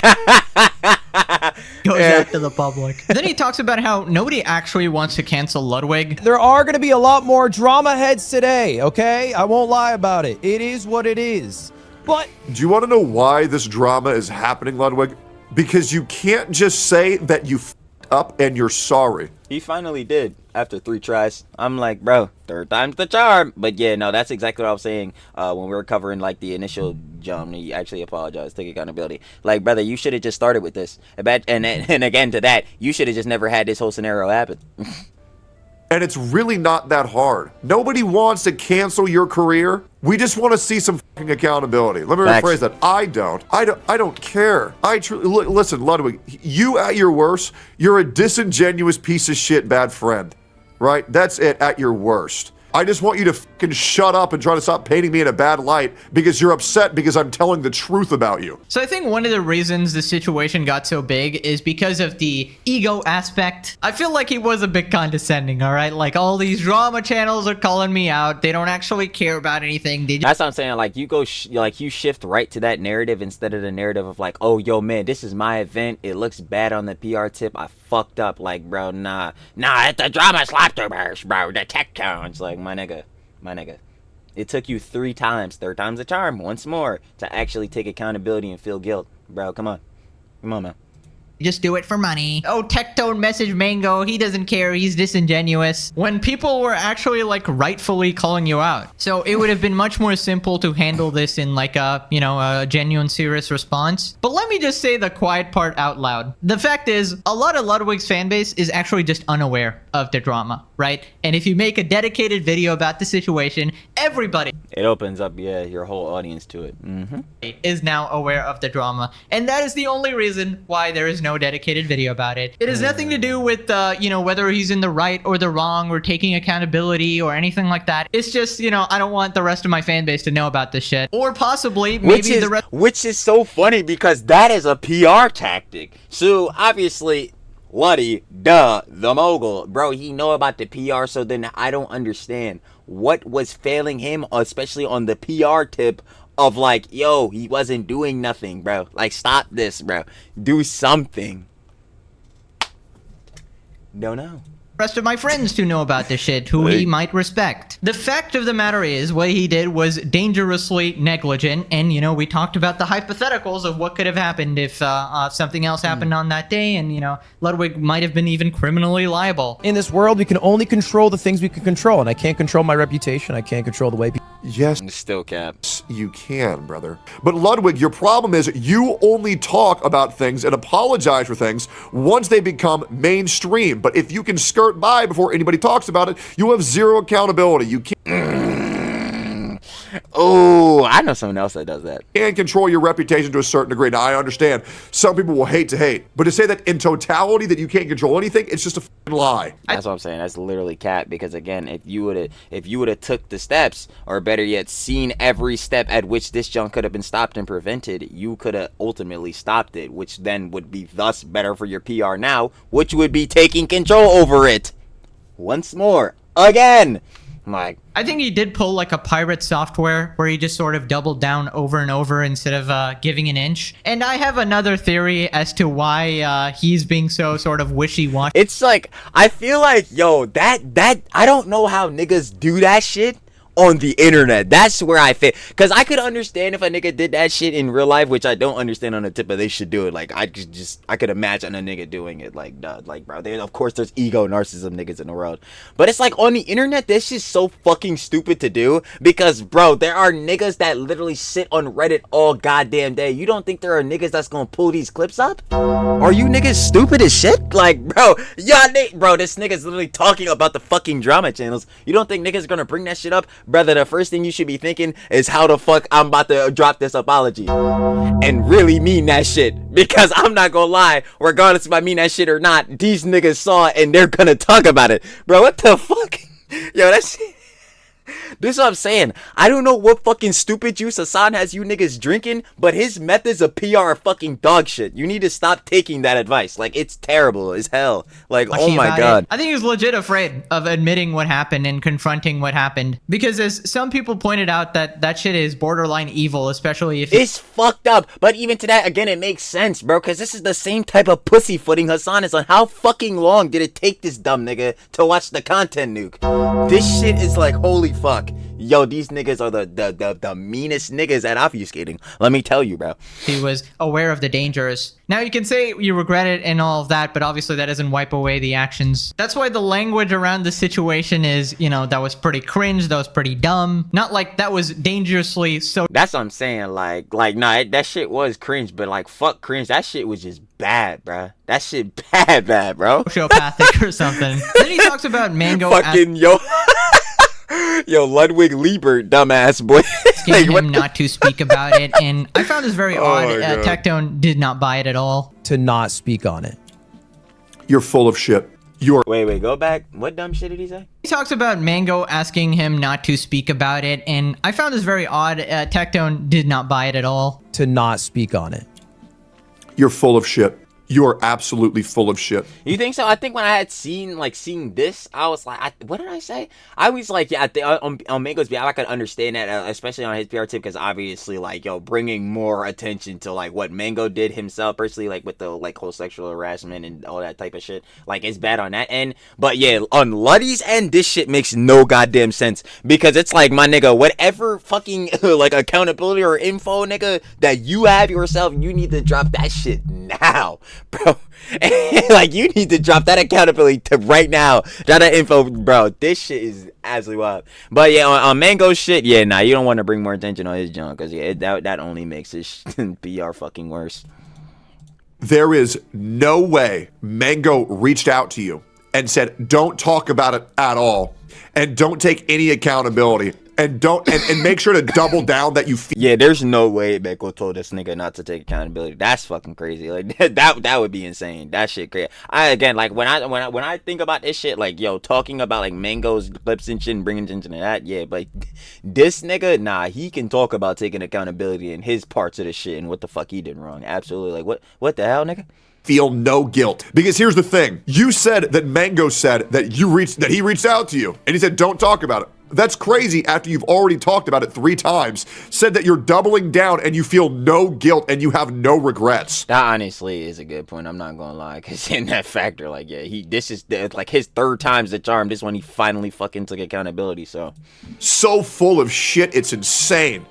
goes out to the public. Then he talks about how nobody actually wants to cancel Ludwig. There are going to be a lot more drama heads today, okay? I won't lie about it. It is what it is. But Do you want to know why this drama is happening, Ludwig? Because you can't just say that you f***ed up and you're sorry. He finally did after 3 tries. I'm like, bro, 3rd time's the charm. But yeah, no, that's exactly what I was saying when we were covering like the initial jump. He actually apologized, took accountability. Like, brother, you should have just started with this. And again to that, you should have just never had this whole scenario happen. And it's really not that hard. Nobody wants to cancel your career. We just want to see some fucking accountability. Let me rephrase that. I don't care. Listen, Ludwig, you at your worst, you're a disingenuous piece of shit bad friend, right? That's it at your worst. I just want you to fucking shut up and try to stop painting me in a bad light because you're upset because I'm telling the truth about you. So I think one of the reasons the situation got so big is because of the ego aspect. I feel like he was a bit condescending, all right? Like, all these drama channels are calling me out. They don't actually care about anything. They just That's what I'm saying. Like, you go, you shift right to that narrative instead of the narrative of like, oh, yo, man, this is my event. It looks bad on the PR tip. I fucked up. Like, bro, nah, it's the drama slapsters, bro. The Tectones. Like, my nigga. It took you 3 times. 3rd time's a charm. Once more to actually take accountability and feel guilt. Bro, come on, man. just do it for money. Oh, Tectone message Mango. He doesn't care. He's disingenuous. When people were actually like rightfully calling you out. So it would have been much more simple to handle this in like a, you know, a genuine serious response. But let me just say the quiet part out loud. The fact is, a lot of Ludwig's fan base is actually just unaware of the drama, right? And if you make a dedicated video about the situation, everybody It opens up, yeah, your whole audience to it. is now aware of the drama. And that is the only reason why there is no dedicated video about it. It has nothing to do with, you know, whether he's in the right or the wrong or taking accountability or anything like that. It's just, you know, I don't want the rest of my fan base to know about this shit. Or possibly maybe the rest. Which is so funny because that is a PR tactic. So obviously, Luddy, the mogul, bro, he know about the PR. So then I don't understand what was failing him, especially on the PR tip of like, yo, he wasn't doing nothing, bro. Like, stop this, bro. Do something. Don't know. Rest of my friends to know about this shit, who he might respect. The fact of the matter is, what he did was dangerously negligent, and, you know, we talked about the hypotheticals of what could have happened if something else happened on that day, and, you know, Ludwig might have been even criminally liable. In this world, we can only control the things we can control, and I can't control my reputation. I can't control the way people... Yes, Still cap. you can, brother. But Ludwig, your problem is you only talk about things and apologize for things once they become mainstream. But if you can skirt by before anybody talks about it, you have zero accountability. You Oh, I know someone else that does that. can't control your reputation to a certain degree. Now, I understand some people will hate to hate, but to say that in totality that you can't control anything, it's just a fucking lie. That's what I'm saying. That's literally cap. Because again, if you would have took the steps, or better yet, seen every step at which this junk could have been stopped and prevented, you could have ultimately stopped it, which then would be thus better for your PR now, which would be taking control over it. Once more, again. Like, I think he did pull like a pirate software where he just sort of doubled down over and over instead of giving an inch. And I have another theory as to why he's being so sort of wishy-washy. it's like, I feel like, yo, that I don't know how niggas do that shit on the internet. That's where I fit. Because I could understand if a nigga did that shit in real life, which I don't understand on the tip, but they should do it. Like, I could imagine a nigga doing it. Like, like, bro, of course there's ego narcissism niggas in the world. But it's like, on the internet, this is so fucking stupid to do. Because, bro, there are niggas that literally sit on Reddit all goddamn day. You don't think there are niggas that's gonna pull these clips up? Are you niggas stupid as shit? Like, bro, bro, this nigga's literally talking about the fucking drama channels. You don't think niggas gonna bring that shit up? Brother, the first thing you should be thinking is how the fuck I'm about to drop this apology and really mean that shit. Because I'm not gonna lie, regardless if I mean that shit or not, these niggas saw it and they're gonna talk about it. Bro, what the fuck? Yo, that shit. This is what I'm saying. I don't know what fucking stupid juice Hassan has you niggas drinking, but his methods of PR are fucking dog shit. You need to stop taking that advice. Like, it's terrible as hell. Like, oh my god. I think he was legit afraid of admitting what happened and confronting what happened. Because as some people pointed out, that shit is borderline evil, especially if... It's fucked up. But even to that, again, it makes sense, bro. Because this is the same type of pussyfooting Hassan is on. How fucking long did it take this dumb nigga to watch the content nuke? This shit is like, holy fuck. Yo, these niggas are the meanest niggas at obfuscating. Let me tell you, bro. He was aware of the dangers. Now, you can say you regret it and all of that, but obviously that doesn't wipe away the actions. That's why the language around the situation is, you know, that was pretty cringe, that was pretty dumb. Not like that was dangerously so... That's what I'm saying. Like, nah, that shit was cringe, but like, fuck cringe. That shit was just bad, bro. That shit bad, bro. Sociopathic or something. Then he talks about Mango... Fucking, yo... Yo, Ludwig Liebert, dumbass boy. Asking him not to speak about it, and I found this very odd. Tectone did not buy it at all. to not speak on it. You're full of shit. You're... Wait, go back. What dumb shit did he say? He talks about Mango asking him not to speak about it, and I found this very odd. Tectone did not buy it at all. To not speak on it. You're full of shit. You are absolutely full of shit. You think so? I think when I had seen this, I was like, what did I say? I was like, yeah, on Mango's behalf, I could understand that, especially on his PR tip, because obviously, like, yo, bringing more attention to, like, what Mango did himself, personally, like, with the, like, whole sexual harassment and all that type of shit. Like, it's bad on that end. But, yeah, on Luddy's end, this shit makes no goddamn sense, because it's like, my nigga, whatever fucking, like, accountability or info, nigga, that you have yourself, you need to drop that shit now. Bro, like, you need to drop that accountability to right now. Drop that info, bro. This shit is absolutely wild. But yeah, on Mango shit, yeah, nah, you don't want to bring more attention on his junk, because yeah, that only makes his PR fucking worse. There is no way Mango reached out to you and said, don't talk about it at all, and don't take any accountability. and don't and make sure to double down that you feel. Yeah, there's no way Mango told this nigga not to take accountability. That's fucking crazy. Like that would be insane. That shit crazy. Again, like when I think about this shit, like yo, talking about like Mango's clips and shit and bringing attention to that, yeah, but this nigga, nah, he can talk about taking accountability in his parts of the shit and what the fuck he did wrong. Absolutely. Like what the hell, nigga? Feel no guilt, because here's the thing: you said that Mango said that he reached out to you and he said don't talk about it. That's crazy after you've already talked about it 3 times, said that you're doubling down and you feel no guilt and you have no regrets. That honestly is a good point. I'm not gonna lie, because in that factor, like, yeah, this is like his 3rd time's the charm. This one he finally fucking took accountability. So full of shit, it's insane.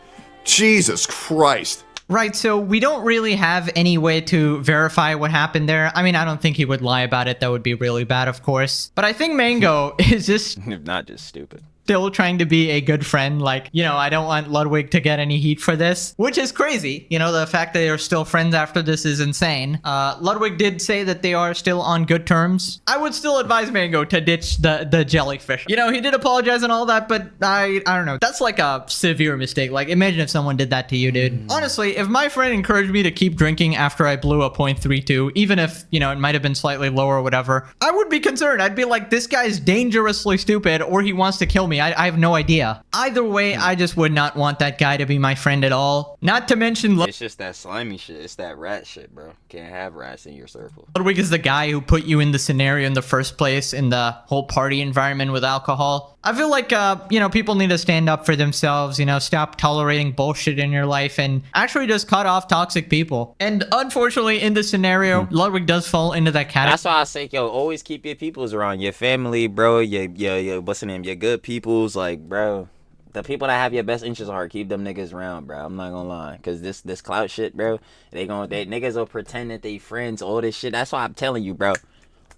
Jesus Christ. Right, so we don't really have any way to verify what happened there. I mean, I don't think he would lie about it. That would be really bad, of course. But I think Mango is just... if not just stupid. Still trying to be a good friend. Like, you know, I don't want Ludwig to get any heat for this, which is crazy. You know, the fact that they are still friends after this is insane. Ludwig did say that they are still on good terms. I would still advise Mango to ditch the jellyfish. You know, he did apologize and all that, but I don't know. That's like a severe mistake. Like, imagine if someone did that to you, dude. Honestly, if my friend encouraged me to keep drinking after I blew a .32, even if, you know, it might have been slightly lower or whatever, I would be concerned. I'd be like, this guy's dangerously stupid, or he wants to kill me. I have no idea. Either way, I just would not want that guy to be my friend at all. Not to mention... It's just that slimy shit. It's that rat shit, bro. Can't have rats in your circle. Ludwig is the guy who put you in the scenario in the first place, in the whole party environment with alcohol. I feel like, you know, people need to stand up for themselves, you know, stop tolerating bullshit in your life and actually just cut off toxic people. And unfortunately, in this scenario, Ludwig does fall into that category. That's why I say, yo, always keep your peoples around. Your family, bro. Your what's the name? Your good peoples. Like, bro, the people that have your best interests at heart, keep them niggas around, bro. I'm not gonna lie. Because this clout shit, bro, they niggas will pretend that they friends, all this shit. That's why I'm telling you, bro.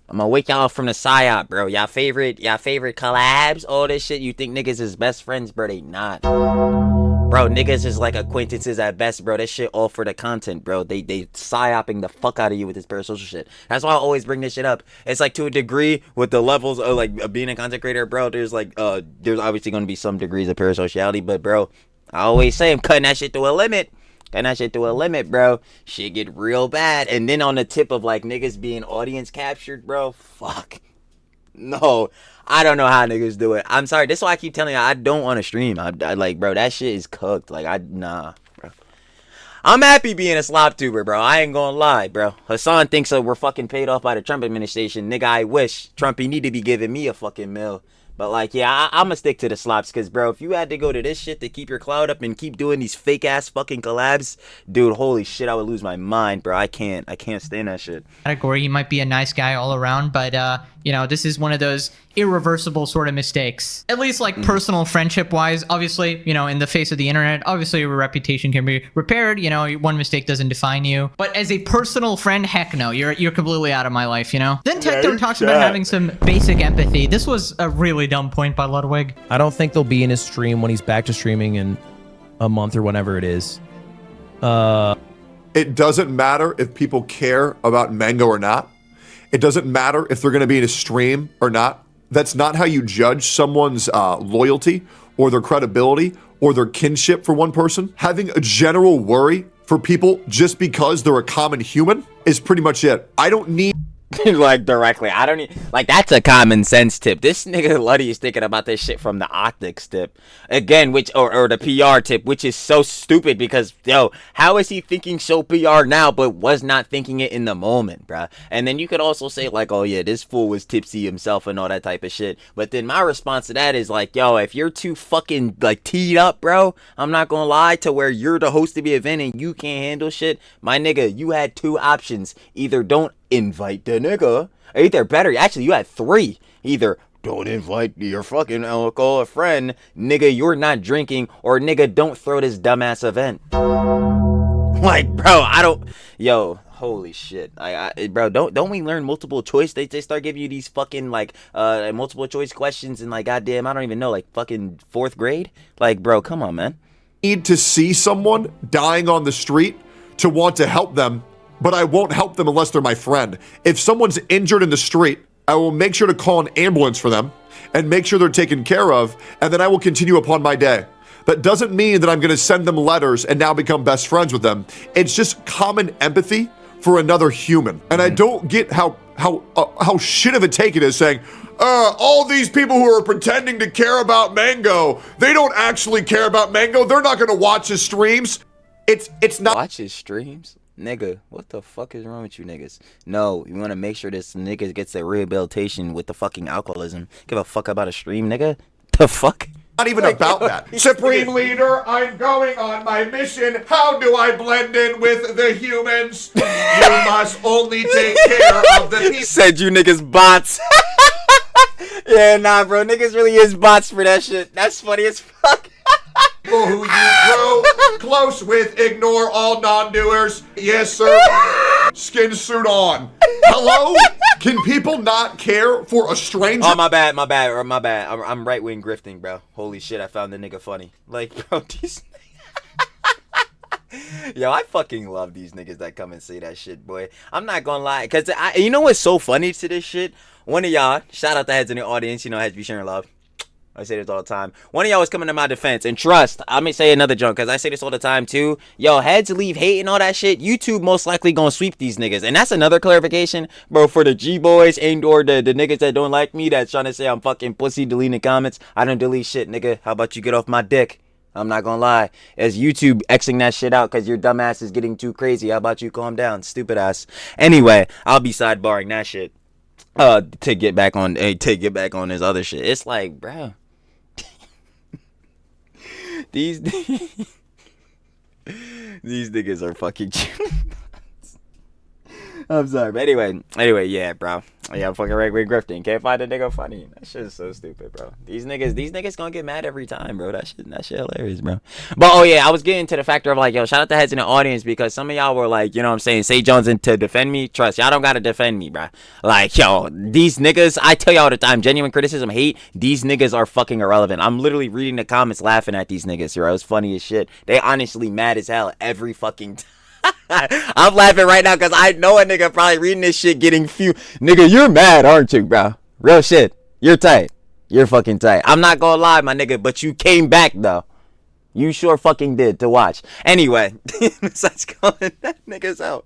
I'm gonna wake y'all from the psyop, bro. Y'all favorite collabs, all this shit. You think niggas is best friends, bro? They not. Bro, niggas is like acquaintances at best, bro. That shit all for the content, bro. They psyoping the fuck out of you with this parasocial shit. That's why I always bring this shit up. It's like to a degree with the levels of like being a content creator, bro. There's like there's obviously gonna be some degrees of parasociality, but bro, I always say I'm cutting that shit to a limit. Cutting that shit to a limit, bro. Shit get real bad. And then on the tip of like niggas being audience captured, bro. Fuck. No. I don't know how niggas do it. I'm sorry. This is why I keep telling you I don't want to stream. I like, bro, that shit is cooked. Like, nah, bro. I'm happy being a slop tuber, bro. I ain't gonna lie, bro. Hassan thinks that we're fucking paid off by the Trump administration. Nigga, I wish. Trump, he need to be giving me a fucking meal. But like, yeah, I'm gonna stick to the slops, because bro, if you had to go to this shit to keep your clout up and keep doing these fake ass fucking collabs, dude, holy shit, I would lose my mind, bro. I can't stand that shit. Category, he might be a nice guy all around, but you know, this is one of those irreversible sort of mistakes. At least like personal friendship wise. Obviously, you know, in the face of the internet, obviously your reputation can be repaired. You know, one mistake doesn't define you. But as a personal friend, heck no, you're completely out of my life, you know? Then Tectone talks about having some basic empathy. This was a really dumb point by Ludwig. I don't think they'll be in his stream when he's back to streaming in a month or whenever it is. It doesn't matter if people care about Mango or not. It doesn't matter if they're going to be in a stream or not. That's not how you judge someone's loyalty or their credibility or their kinship for one person. Having a general worry for people just because they're a common human is pretty much it. I don't need... like directly, I don't need, like, that's a common sense tip. This nigga Luddy is thinking about this shit from the optics tip again, which or the PR tip, which is so stupid because yo, how is he thinking so PR now but was not thinking it in the moment, bruh? And then you could also say like, oh yeah, this fool was tipsy himself and all that type of shit. But then my response to that is like, yo, if you're too fucking like teed up, bro, I'm not gonna lie, to where you're the host of the event and you can't handle shit, my nigga, you had 2 options. Either don't invite the nigga, or either better, actually you had 3. Either don't invite your fucking alcohol friend, nigga, you're not drinking, or nigga, don't throw this dumbass event. Like, bro, I don't, yo, holy shit, bro, don't we learn multiple choice? They start giving you these fucking like multiple choice questions and like, goddamn, I don't even know, like fucking 4th grade. Like, bro, come on, man. Need to see someone dying on the street to want to help them, but I won't help them unless they're my friend. If someone's injured in the street, I will make sure to call an ambulance for them. and make sure they're taken care of, and then I will continue upon my day. That doesn't mean that I'm going to send them letters and now become best friends with them. It's just common empathy for another human. And I don't get how shit of a take it is saying, all these people who are pretending to care about Mango, they don't actually care about Mango. They're not going to watch his streams. It's not. Watch his streams? Nigga, what the fuck is wrong with you niggas? No, you want to make sure this nigga gets the rehabilitation with the fucking alcoholism. Give a fuck about a stream, nigga? The fuck? Not even about that. Supreme Leader, I'm going on my mission. How do I blend in with the humans? You must only take care of the people. Said you niggas bots. Yeah, nah, bro. Niggas really is bots for that shit. That's funny as fuck. People who you grow close with, ignore all non-doers. Yes, sir. Skin suit on. Hello? Can people not care for a stranger? Oh, my bad. I'm right-wing grifting, bro. Holy shit, I found the nigga funny. Like, bro, these... Yo, I fucking love these niggas that come and say that shit, boy. I'm not gonna lie. Because, you know what's so funny to this shit? One of y'all, shout out the heads in the audience, you know, heads be sharing love. I say this all the time. One of y'all was coming to my defense, and trust, I'm gonna say another joke, because I say this all the time too. Yo, heads leave hate and all that shit. YouTube most likely gonna sweep these niggas. And that's another clarification, bro, for the G-boys and or the niggas that don't like me that's trying to say I'm fucking pussy deleting comments. I don't delete shit, nigga. How about you get off my dick? I'm not gonna lie. As YouTube Xing that shit out because your dumb ass is getting too crazy. How about you calm down, stupid ass? Anyway, I'll be sidebarring that shit. To get back on this other shit. It's like, bro. These niggas are fucking I'm sorry, but anyway, yeah, bro. Yeah, I'm fucking right-wing grifting. Can't find a nigga funny. That shit is so stupid, bro. These niggas gonna get mad every time, bro. That shit hilarious, bro. But oh yeah, I was getting to the factor of like, yo, shout out to heads in the audience because some of y'all were like, you know what I'm saying, say Jones in to defend me. Trust, y'all don't gotta defend me, bro. Like, yo, these niggas, I tell y'all all the time, genuine criticism, hate, these niggas are fucking irrelevant. I'm literally reading the comments laughing at these niggas, bro. It's funny as shit. They honestly mad as hell every fucking time. I'm laughing right now because I know a nigga probably reading this shit getting few. Nigga, you're mad, aren't you, bro? Real shit. You're tight. You're fucking tight. I'm not gonna lie, my nigga, but you came back, though. You sure fucking did to watch. Anyway, besides calling that niggas out.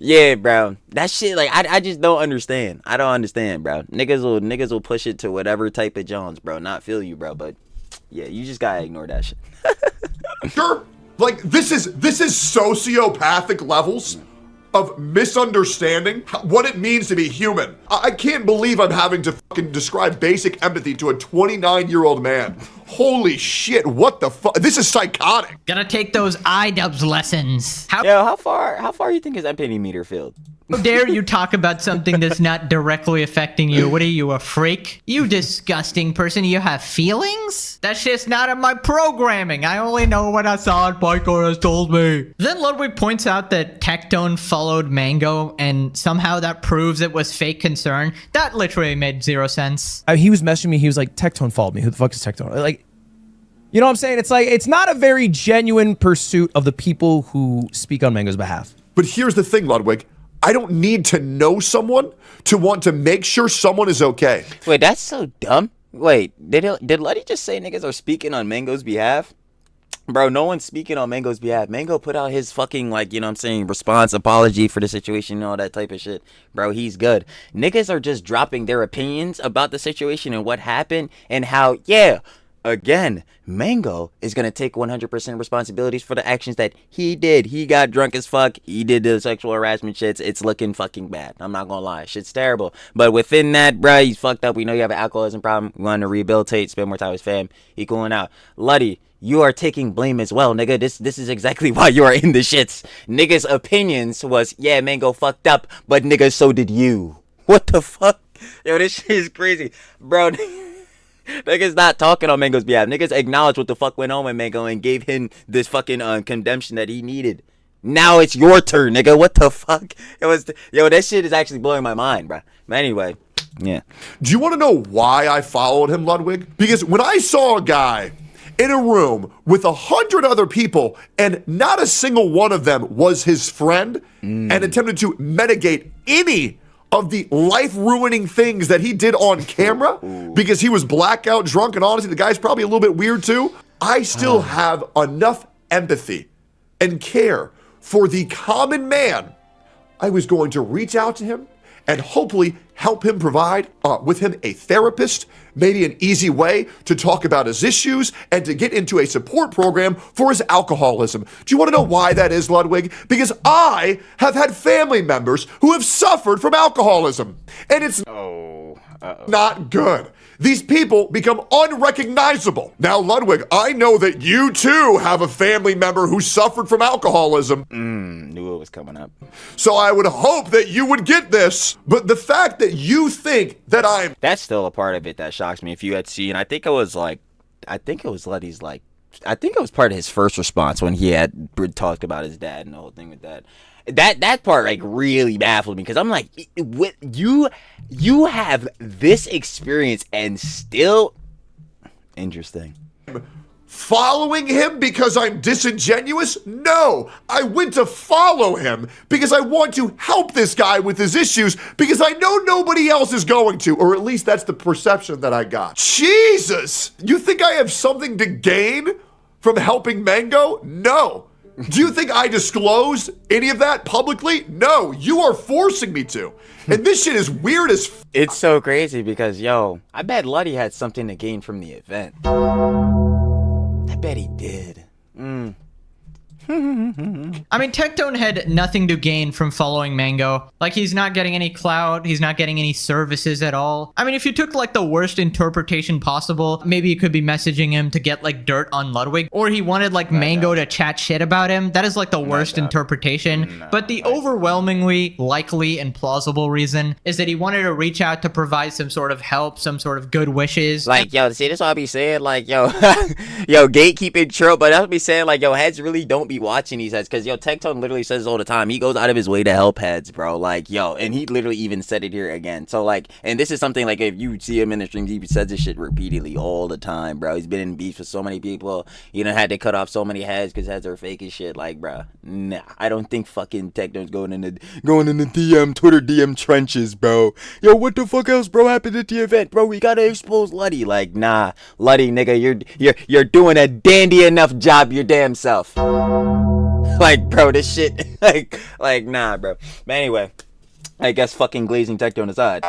Yeah, bro. That shit, like, I just don't understand. I don't understand, bro. Niggas will push it to whatever type of Jones, bro. Not feel you, bro, but yeah, you just gotta ignore that shit. Sure. Like, this is sociopathic levels of misunderstanding what it means to be human. I can't believe I'm having to fucking describe basic empathy to a 29-year-old man. Holy shit, what the fuck? This is psychotic. Gotta take those iDubbbz lessons. How far you think his empathy meter filled? How dare you talk about something that's not directly affecting you? What are you, a freak? You disgusting person. You have feelings? That shit's not in my programming. I only know what a solid Piker has told me. Then Ludwig points out that Tectone followed Mango, and somehow that proves it was fake concern. That literally made zero sense. He was messaging me. He was like, Tectone followed me. Who the fuck is Tectone? Like, you know what I'm saying? It's like, it's not a very genuine pursuit of the people who speak on Mango's behalf. But here's the thing, Ludwig. I don't need to know someone to want to make sure someone is okay. Wait, that's so dumb. Wait, did Luddy just say niggas are speaking on Mango's behalf? Bro, no one's speaking on Mango's behalf. Mango put out his fucking, like, you know what I'm saying, response, apology for the situation and all that type of shit. Bro, he's good. Niggas are just dropping their opinions about the situation and what happened and how, yeah, again, Mango is going to take 100% responsibilities for the actions that he did. He got drunk as fuck. He did the sexual harassment shits. It's looking fucking bad. I'm not going to lie. Shit's terrible. But within that, bro, he's fucked up. We know you have an alcoholism problem. We want to rehabilitate, spend more time with his fam. He cooling out. Luddy, you are taking blame as well, nigga. This is exactly why you are in the shits. Niggas' opinions was, yeah, Mango fucked up, but nigga, so did you. What the fuck? Yo, this shit is crazy. Bro, niggas not talking on Mango's behalf. Niggas acknowledged what the fuck went on with Mango and gave him this fucking condemnation that he needed. Now it's your turn, nigga. What the fuck? Yo, that shit is actually blowing my mind, bro. But anyway, yeah. Do you want to know why I followed him, Ludwig? Because when I saw a guy in a room with 100 other people and not a single one of them was his friend and attempted to mitigate any of the life-ruining things that he did on camera because he was blackout drunk, and honestly, the guy's probably a little bit weird too, I still have enough empathy and care for the common man. I was going to reach out to him and hopefully help him provide with him a therapist, maybe an easy way to talk about his issues and to get into a support program for his alcoholism. Do you want to know why that is, Ludwig? Because I have had family members who have suffered from alcoholism, and it's not good. These people become unrecognizable. Now, Ludwig, I know that you too have a family member who suffered from alcoholism. Knew it was coming up. So I would hope that you would get this, but the fact that you think that I'm... That's still a part of it that shocks me. If you had seen, I think it was Letty's like, I think it was part of his first response when he had talked about his dad and the whole thing with that. That part like really baffled me because I'm like, what you have this experience and still interesting. Following him because I'm disingenuous? No, I went to follow him because I want to help this guy with his issues because I know nobody else is going to, or at least that's the perception that I got. Jesus! You think I have something to gain from helping Mango? No. Do you think I disclosed any of that publicly? No, you are forcing me to. And this shit is weird as f. It's so crazy because, yo, I bet Luddy had something to gain from the event. I bet he did. I mean, Tectone had nothing to gain from following Mango. Like, he's not getting any clout. He's not getting any services at all. I mean, if you took, like, the worst interpretation possible, maybe you could be messaging him to get, like, dirt on Ludwig. Or he wanted, like, Mango to chat shit about him. That is, like, the worst interpretation. But the overwhelmingly likely and plausible reason is that he wanted to reach out to provide some sort of help, some sort of good wishes. Like, yo, see, this is what I be saying, like, yo, yo, gatekeeping Trill, but I'll be saying, like, yo, heads really don't be watching these heads, because, yo, Tectone literally says all the time, he goes out of his way to help heads, bro, like, yo, and he literally even said it here again, so, like, and this is something, like, if you see him in the streams, he says this shit repeatedly all the time, bro. He's been in beefs with so many people, you know, had to cut off so many heads, because heads are fake as shit, like, bro, nah, I don't think fucking Tectone's going in the DM, Twitter DM trenches, bro. Yo, what the fuck else, bro, happened at the event, bro? We gotta expose Luddy. Like, nah, Luddy, nigga, you're doing a dandy enough job your damn self. Like, bro, this shit, like, nah, bro. But anyway, I guess fucking glazing Tectone aside.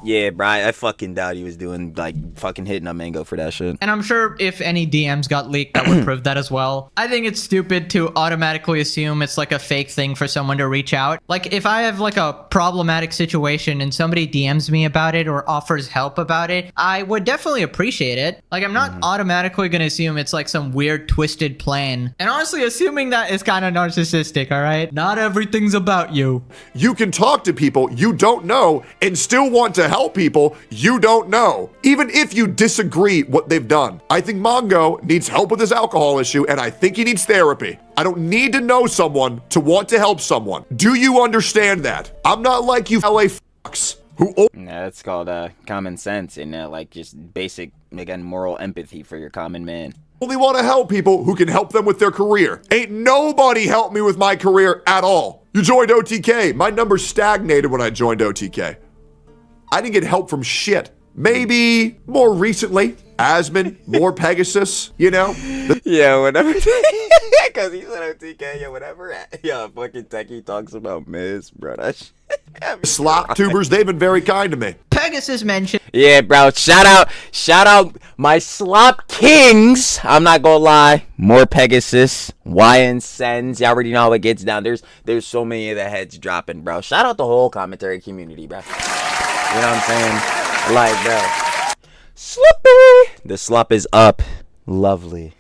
Yeah, bro, I fucking doubt he was doing, like, fucking hitting a Mango for that shit. And I'm sure if any DMs got leaked, that would prove that as well. I think it's stupid to automatically assume it's like a fake thing for someone to reach out. Like, if I have like a problematic situation and somebody DMs me about it or offers help about it, I would definitely appreciate it. Like, I'm not automatically going to assume it's like some weird twisted plan. And honestly, assuming that is kind of narcissistic, all right? Not everything's about you. You can talk to people you don't know and still want to help people you don't know, even if you disagree what they've done. I think Mongo needs help with his alcohol issue, and I think he needs therapy. I don't need to know someone to want to help someone. Do you understand that? I'm not like you LA fucks who... Yeah, that's called common sense and like just basic, again, moral empathy for your common man. Only want to help people who can help them with their career. Ain't nobody helped me with my career at all. You joined OTK. My numbers stagnated when I joined OTK. I didn't get help from shit. Maybe more recently, Asmon, more Pegasus, you know? Yeah, whatever. Because he said OTK, yeah, whatever. Yeah, fucking Techie talks about Miz, bro. That shit. Slop tubers, they've been very kind to me. Pegasus mentioned. Yeah, bro. Shout out my slop kings. I'm not gonna lie. More Pegasus, YN Sens. You already know how it gets down. There's so many of the heads dropping, bro. Shout out the whole commentary community, bro. You know what I'm saying? Like, bro. Sloppy. The slop is up. Lovely.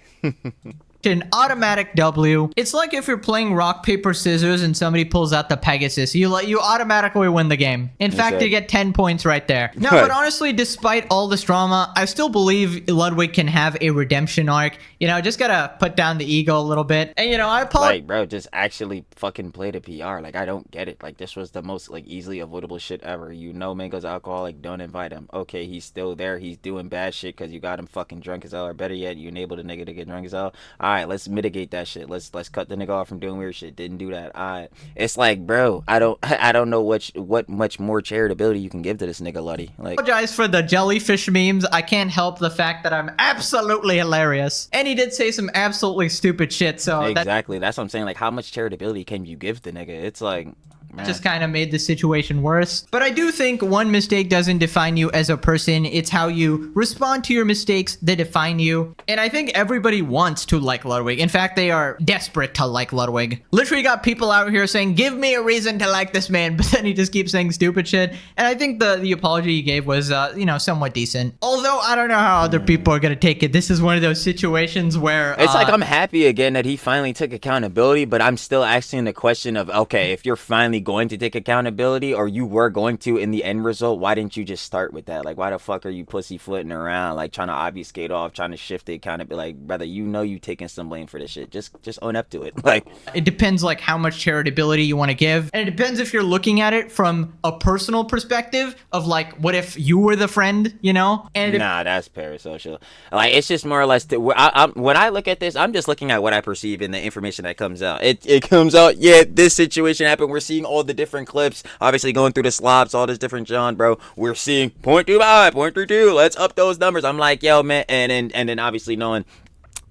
An automatic W. It's like if you're playing rock, paper, scissors and somebody pulls out the Pegasus. You automatically win the game. In fact, you get 10 points right there. No, but honestly, despite all this drama, I still believe Ludwig can have a redemption arc. You know, just gotta put down the ego a little bit. And, you know, I apologize. Like, bro, just actually fucking play the PR. Like, I don't get it. Like, this was the most, like, easily avoidable shit ever. You know Mango's alcoholic. Don't invite him. Okay, he's still there. He's doing bad shit because you got him fucking drunk as hell. Or better yet, you enabled a nigga to get drunk as hell. All right, let's mitigate that shit. Let's cut the nigga off from doing weird shit. Didn't do that. All right. It's like, bro, I don't know what much more charitability you can give to this nigga Luddy. Like, Apologize for the jellyfish memes. I can't help the fact that I'm absolutely hilarious. And he did say some absolutely stupid shit, so exactly. That's what I'm saying. Like, how much charitability can you give the nigga? It's like, man. Just kind of made the situation worse. But I do think one mistake doesn't define you as a person. It's how you respond to your mistakes that define you. And I think everybody wants to like Ludwig. In fact, they are desperate to like Ludwig. Literally got people out here saying, give me a reason to like this man. But then he just keeps saying stupid shit. And I think the apology he gave was, you know, somewhat decent. Although I don't know how other people are going to take it. This is one of those situations where... It's like, I'm happy again that he finally took accountability, but I'm still asking the question of, okay, if you're finally going to take accountability, or you were going to in the end result, why didn't you just start with that? Like, why the fuck are you pussyfooting around, like trying to obfuscate off, trying to shift the accountability? Like, brother, you know you taking some blame for this shit. Just own up to it. Like, it depends like how much charitability you want to give, and it depends if you're looking at it from a personal perspective of like, what if you were the friend, you know? And nah, that's parasocial. Like, it's just more or less when I look at this, I'm just looking at what I perceive in the information that comes out. It comes out, yeah, this situation happened. We're seeing all the different clips, obviously going through the slops, all this different John, bro. We're seeing 0.25, 0.32. Let's up those numbers. I'm like, yo, man, and then obviously knowing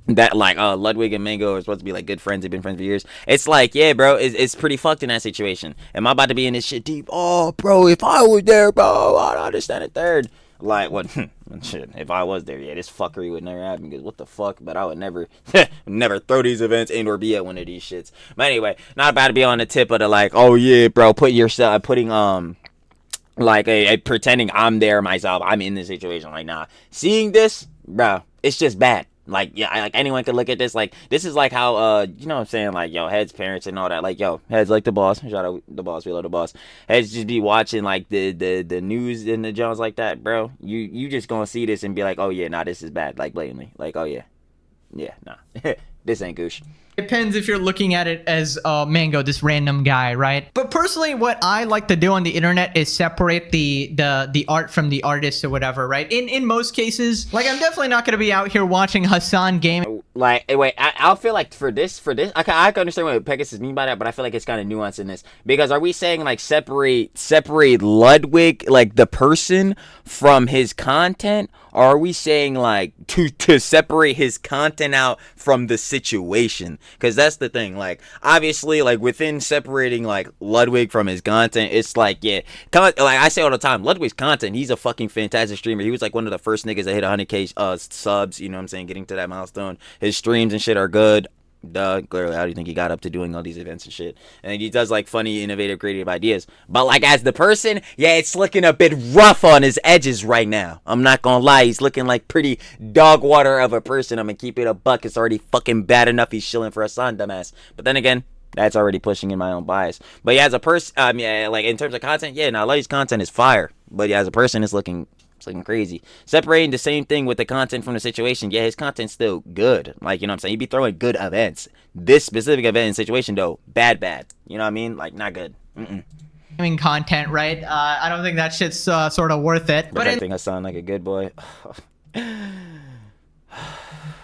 that like Ludwig and Mango are supposed to be like good friends. They've been friends for years. It's like, yeah, bro, it's pretty fucked in that situation. Am I about to be in this shit deep? Oh, bro, if I was there, bro, I'd understand it third. Like, what? Shit, if I was there, yeah, this fuckery would never happen, because what the fuck? But I would never throw these events and or be at one of these shits. But anyway, not about to be on the tip of the like, oh yeah, bro, putting like a pretending I'm there myself, I'm in this situation. Like, nah, seeing this, bro, it's just bad. Like, yeah, like anyone could look at this. Like, this is like how, you know what I'm saying? Like, yo, Head's parents and all that. Like, yo, Head's like the boss. Shout out the boss. We love the boss. Head's just be watching, like, the news and the Jones like that, bro. You just gonna see this and be like, oh, yeah, nah, this is bad. Like, blatantly. Like, oh, yeah. Yeah, nah. This ain't goosh. depends if you're looking at it as Mango, this random guy, right? But personally, what I like to do on the internet is separate the art from the artist or whatever, right? In most cases, like, I'm definitely not going to be out here watching Hassan game. Like, wait, I'll feel like for this, I can understand what Pegasus mean by that, but I feel like it's kind of nuanced in this. Because are we saying, like, separate Ludwig, like, the person from his content? Or are we saying, like, to separate his content out from the situation? Because that's the thing. Like, obviously, like, within separating, like, Ludwig from his content, it's like, yeah. Like, I say all the time, Ludwig's content, he's a fucking fantastic streamer. He was, like, one of the first niggas that hit 100K subs, you know what I'm saying, getting to that milestone. His streams and shit are good. Duh, clearly, how do you think he got up to doing all these events and shit? And he does, like, funny, innovative, creative ideas. But, like, as the person, yeah, it's looking a bit rough on his edges right now. I'm not gonna lie, he's looking like pretty dog water of a person. I'm gonna keep it a buck. It's already fucking bad enough he's shilling for Hassan, dumbass. But then again, that's already pushing in my own bias. But yeah, as a person, yeah, like, in terms of content, yeah, now, Ludwig's content is fire. But yeah, as a person, it's looking crazy. Separating the same thing with the content from the situation, yeah, his content's still good. Like, you know what I'm saying? He'd be throwing good events. This specific event and situation, though, bad. You know what I mean? Like, not good. Content, right? I don't think that shit's sort of worth it. But I think Hassan like a good boy.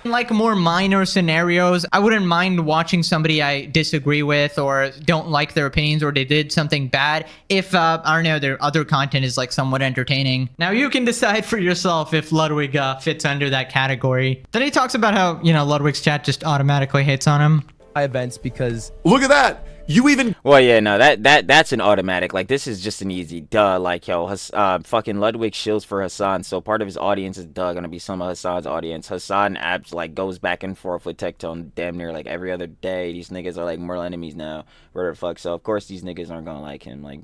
In like more minor scenarios, I wouldn't mind watching somebody I disagree with or don't like their opinions or they did something bad if, I don't know, their other content is like somewhat entertaining. Now you can decide for yourself if Ludwig fits under that category. Then he talks about how, you know, Ludwig's chat just automatically hates on him. Events because look at that. You even well, yeah, no, that's an automatic. Like, this is just an easy duh. Like, yo, fucking Ludwig shills for Hassan, so part of his audience is gonna be some of Hassan's audience. Hassan like goes back and forth with Tectone damn near like every other day. These niggas are like mortal enemies now. Where the fuck? So of course these niggas aren't gonna like him. Like,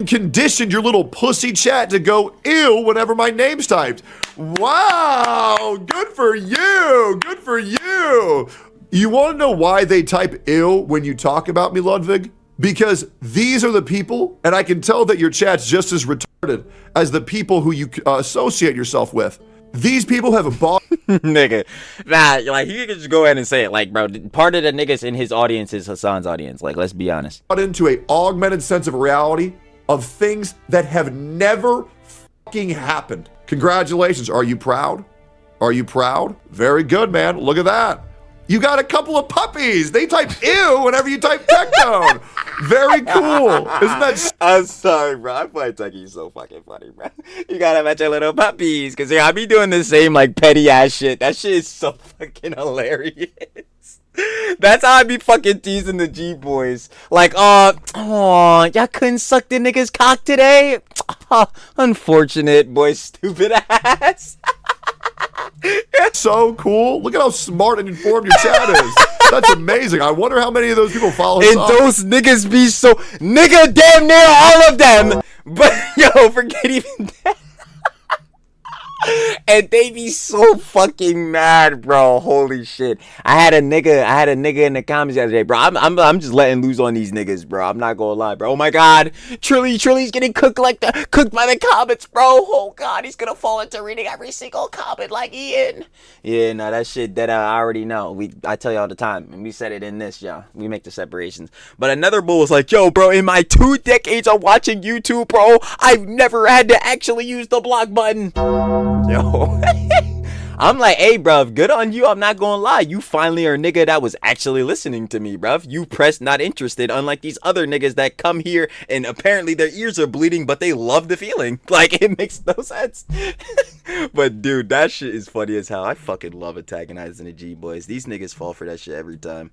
conditioned your little pussy chat to go ew whenever my name's typed. Wow, good for you. Good for you. You want to know why they type ill when you talk about me, Ludwig? Because these are the people, and I can tell that your chat's just as retarded as the people who you associate yourself with. These people have a bought nigga. Nah, like, you can just go ahead and say it. Like, bro, part of the niggas in his audience is Hassan's audience. Like, let's be honest. Into a augmented sense of reality of things that have never fucking happened. Congratulations. Are you proud? Are you proud? Very good, man. Look at that. You got a couple of puppies. They type ew whenever you type Tectone. Very cool. Isn't that? I'm sorry, bro. I find Techie so fucking funny, bro. You gotta match your little puppies, cause I be doing the same like petty ass shit. That shit is so fucking hilarious. That's how I be fucking teasing the G boys. Like, y'all couldn't suck the nigga's cock today. Unfortunate, boy, stupid ass. So cool. Look at how smart and informed your chat is. That's amazing. I wonder how many of those people follow us. And those niggas be so nigga damn near all of them. But yo, forget even that. And they be so fucking mad, bro. Holy shit. I had a nigga in the comments the other day, bro. I'm just letting loose on these niggas, bro. I'm not gonna lie, bro. Oh my god. Trilly's getting cooked by the comments, bro. Oh god, he's gonna fall into reading every single comment like Ian. Yeah, no, that shit that I already know. I tell you all the time, and we said it in this, y'all. We make the separations. But another bull was like, yo, bro, in my 2 decades of watching YouTube, bro, I've never had to actually use the block button. Yo, I'm like, hey, bruv, good on you. I'm not gonna lie. You finally are a nigga that was actually listening to me, bruv. You pressed not interested, unlike these other niggas that come here and apparently their ears are bleeding, but they love the feeling. Like, it makes no sense. But, dude, that shit is funny as hell. I fucking love antagonizing the G-boys. These niggas fall for that shit every time.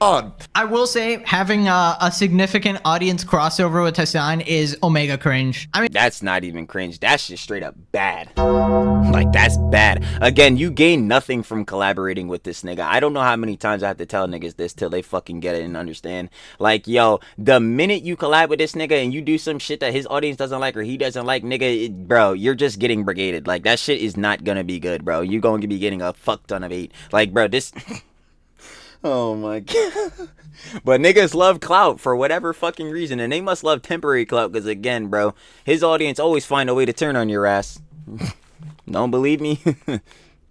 I will say having a significant audience crossover with Hassan is omega cringe. I mean, that's not even cringe. That's just straight up bad. Like, that's bad. Again, you gain nothing from collaborating with this nigga. I don't know how many times I have to tell niggas this till they fucking get it and understand. Like, yo, the minute you collab with this nigga and you do some shit that his audience doesn't like or he doesn't like, nigga, bro, you're just getting brigaded. Like, that shit is not gonna be good, bro. You going to be getting a fuck ton of hate. Like, bro, this... Oh my god. But niggas love Clout for whatever fucking reason, and they must love temporary Clout, because again, bro, his audience always find a way to turn on your ass. Don't believe me?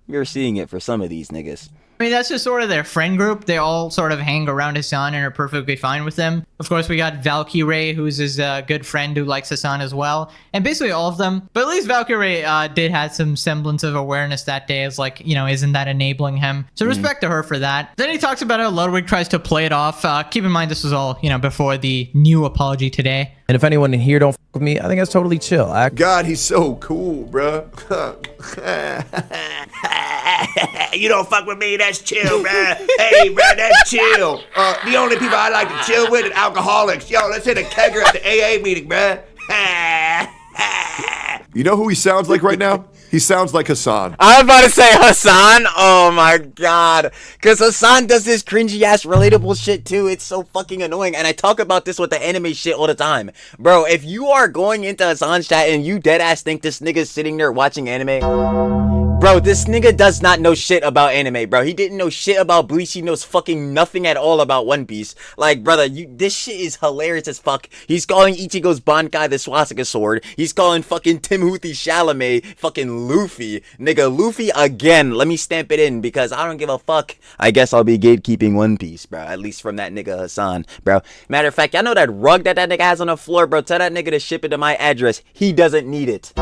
You're seeing it for some of these niggas. I mean, that's just sort of their friend group. They all sort of hang around Hassan and are perfectly fine with them. Of course, we got Valkyrie, who's his good friend who likes Hassan as well. And basically all of them. But at least Valkyrie did have some semblance of awareness that day. As like, you know, isn't that enabling him? So respect to her for that. Then he talks about how Ludwig tries to play it off. Keep in mind, this was all, you know, before the new apology today. And if anyone in here don't fuck with me, I think that's totally chill. God, he's so cool, bruh. You don't fuck with me, that's chill, bruh. Hey, bruh, that's chill. The only people I like to chill with are alcoholics. Yo, let's hit a kegger at the AA meeting, bruh. You know who he sounds like right now? He sounds like Hassan. I was about to say Hassan. Oh my god. Because Hassan does this cringy ass relatable shit too. It's so fucking annoying. And I talk about this with the anime shit all the time. Bro, if you are going into Hassan's chat and you dead ass think this nigga's sitting there watching anime... Bro, this nigga does not know shit about anime, bro. He didn't know shit about Bleach. He knows fucking nothing at all about One Piece. Like, brother, this shit is hilarious as fuck. He's calling Ichigo's Bankai the swastika sword. He's calling fucking Timothy Chalamet fucking Luffy. Nigga, Luffy again. Let me stamp it in because I don't give a fuck. I guess I'll be gatekeeping One Piece, bro. At least from that nigga Hassan, bro. Matter of fact, y'all know that rug that nigga has on the floor, bro? Tell that nigga to ship it to my address. He doesn't need it.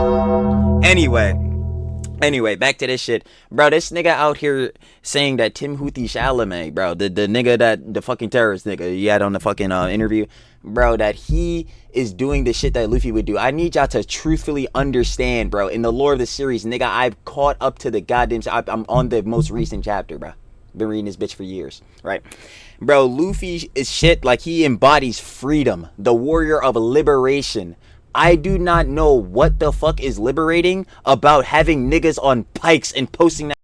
Anyway, back to this shit. Bro, this nigga out here saying that Timothy Chalamet, bro, the nigga that, the fucking terrorist nigga he had on the fucking interview, bro, that he is doing the shit that Luffy would do. I need y'all to truthfully understand, bro. In the lore of the series, nigga, I've caught up to the goddamn... I'm on the most recent chapter, bro. Been reading this bitch for years, right? Bro, Luffy is shit like he embodies freedom, the warrior of liberation. I do not know what the fuck is liberating about having niggas on pikes and posting that.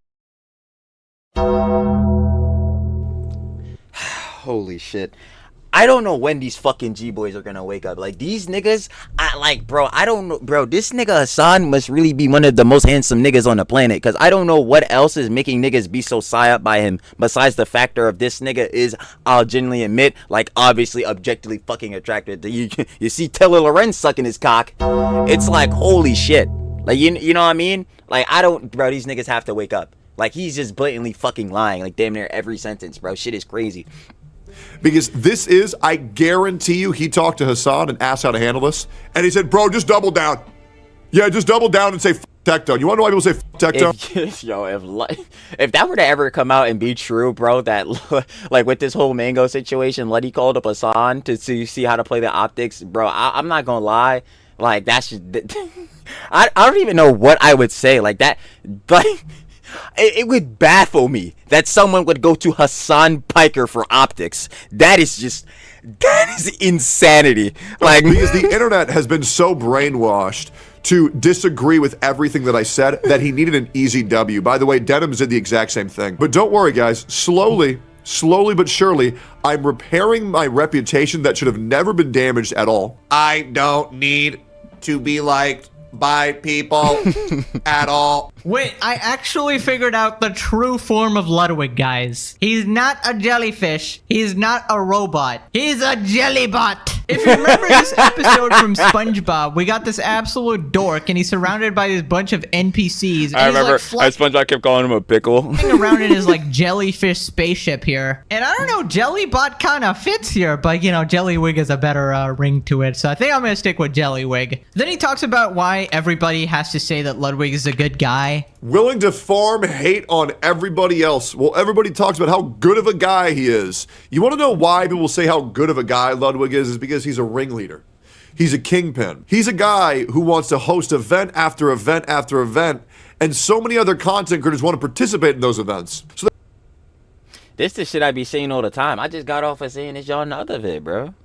Holy shit. I don't know when these fucking G-boys are gonna wake up. Like, these niggas, I don't know, bro, this nigga Hassan must really be one of the most handsome niggas on the planet, because I don't know what else is making niggas be so psy-up by him, besides the factor of this nigga is, I'll genuinely admit, like, obviously objectively fucking attracted to you. You see Taylor Lorenz sucking his cock, it's like, holy shit. Like, you know what I mean? Like, bro, these niggas have to wake up. Like, he's just blatantly fucking lying, like, damn near every sentence, bro. Shit is crazy. Because this is, I guarantee you, he talked to Hassan and asked how to handle this. And he said, bro, just double down. Yeah, just double down and say, Tectone. You want to know why people say Tectone? If that were to ever come out and be true, bro, that like with this whole mango situation, Luddy called up Hassan to see how to play the optics, bro. I'm not gonna lie, like that's just, I don't even know what I would say like that, but it would baffle me that someone would go to Hassan Piker for optics. That is insanity. Like because the internet has been so brainwashed to disagree with everything that I said that he needed an easy W. By the way, Denims did the exact same thing. But don't worry, guys. Slowly but surely, I'm repairing my reputation that should have never been damaged at all. I don't need to be liked by people at all. Wait, I actually figured out the true form of Ludwig, guys. He's not a jellyfish. He's not a robot. He's a jellybot. If you remember this episode from SpongeBob, we got this absolute dork, and he's surrounded by this bunch of NPCs. And I remember he's like SpongeBob kept calling him a pickle. around in his like jellyfish spaceship here. And I don't know, Jellybot kind of fits here, but you know, Jellywig is a better ring to it. So I think I'm going to stick with Jellywig. Then he talks about why everybody has to say that Ludwig is a good guy. Willing to farm hate on everybody else. Well, everybody talks about how good of a guy he is. You want to know why people say how good of a guy Ludwig is because he's a ringleader. He's a kingpin. He's a guy who wants to host event after event after event, and so many other content creators want to participate in those events. So This is shit I be saying all the time. I just got off of saying this, y'all know of it, bro.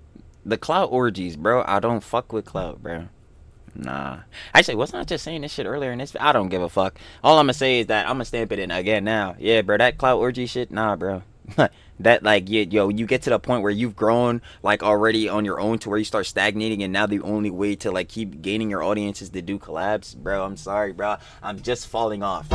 The Clout orgies, bro. I don't fuck with Clout, bro. Nah. Actually, wasn't I just saying this shit earlier in this? I don't give a fuck. All I'm gonna say is that I'm gonna stamp it in again now. Yeah, bro, that Clout orgy shit, nah, bro. That, like, you get to the point where you've grown, like, already on your own to where you start stagnating, and now the only way to, like, keep gaining your audience is to do collabs. Bro, I'm sorry, bro. I'm just falling off.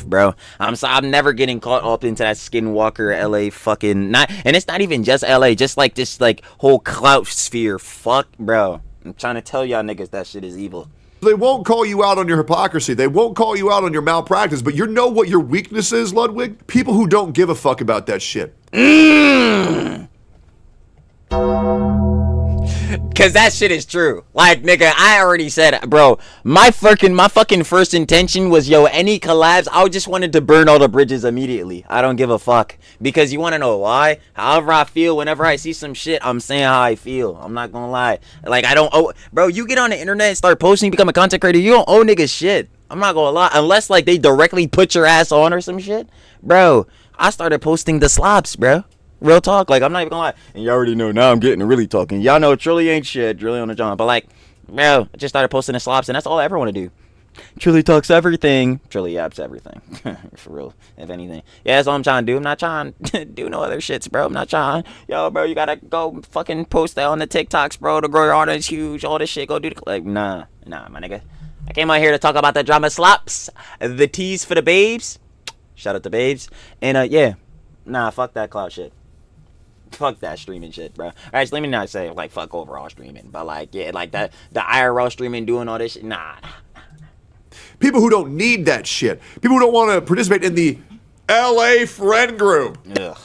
Bro. I'm never getting caught up into that Skinwalker LA fucking and it's not even just LA, just like this like whole Clout sphere. Fuck, bro. I'm trying to tell y'all niggas that shit is evil. they won't call you out on your hypocrisy. They won't call you out on your malpractice. But you know what your weakness is, Ludwig? People who don't give a fuck about that shit. Cause that shit is true. Like, nigga, I already said, bro, my fucking first intention was, yo, any collabs, I just wanted to burn all the bridges immediately. I don't give a fuck. Because you wanna know why? However I feel whenever I see some shit, I'm saying how I feel. I'm not gonna lie. Like, I don't owe, bro, you get on the internet and start posting, become a content creator, you don't owe niggas shit. I'm not gonna lie. Unless, like, they directly put your ass on or some shit. Bro, I started posting the slops, bro. Real talk, like, I'm not even gonna lie. And you already know, now I'm getting to really talking. Y'all know Trilly ain't shit, Trilly on the John. But, like, bro, I just started posting the slops, and that's all I ever want to do. Trilly talks everything. Trilly yaps everything. For real, if anything. Yeah, that's all I'm trying to do. I'm not trying to do no other shits, bro. I'm not trying. Yo, bro, you gotta go fucking post that on the TikToks, bro, to grow your audience huge. All this shit, go do the, like, nah, my nigga. I came out here to talk about the drama slops, the teas for the babes. Shout out to babes. And, yeah. Nah, fuck that clout shit. Fuck that streaming shit, bro. Alright, so let me not say, like, fuck overall streaming. But, like, yeah, like, that, the IRL streaming doing all this shit, nah. People who don't need that shit. People who don't want to participate in the LA friend group. Ugh.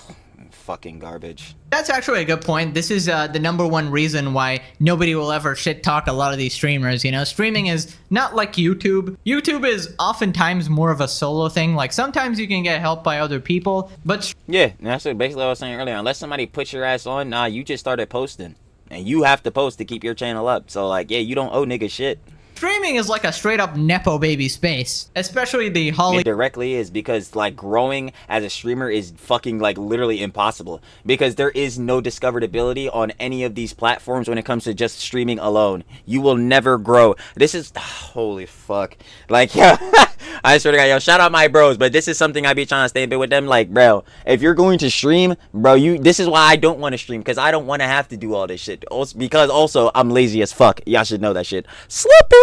Fucking garbage. That's actually a good point. This is the #1 reason why nobody will ever shit talk a lot of these streamers. You know, streaming is not like YouTube. YouTube is oftentimes more of a solo thing. Like, sometimes you can get help by other people, but yeah, that's what basically I was saying earlier. Unless somebody puts your ass on, nah, you just started posting. And you have to post to keep your channel up. So, like, yeah, you don't owe niggas shit. streaming is like a straight up Nepo baby space. Especially the Holly. It directly is, because, like, growing as a streamer is fucking, like, literally impossible. Because there is no discoverability on any of these platforms when it comes to just streaming alone. You will never grow. This is, holy fuck. Like, yeah, I swear to God, yo, shout out my bros, but this is something I be trying to stay in bed with them. Like, bro, if you're going to stream, bro, this is why I don't want to stream, because I don't want to have to do all this shit. Because also, I'm lazy as fuck. Y'all should know that shit. Slippy!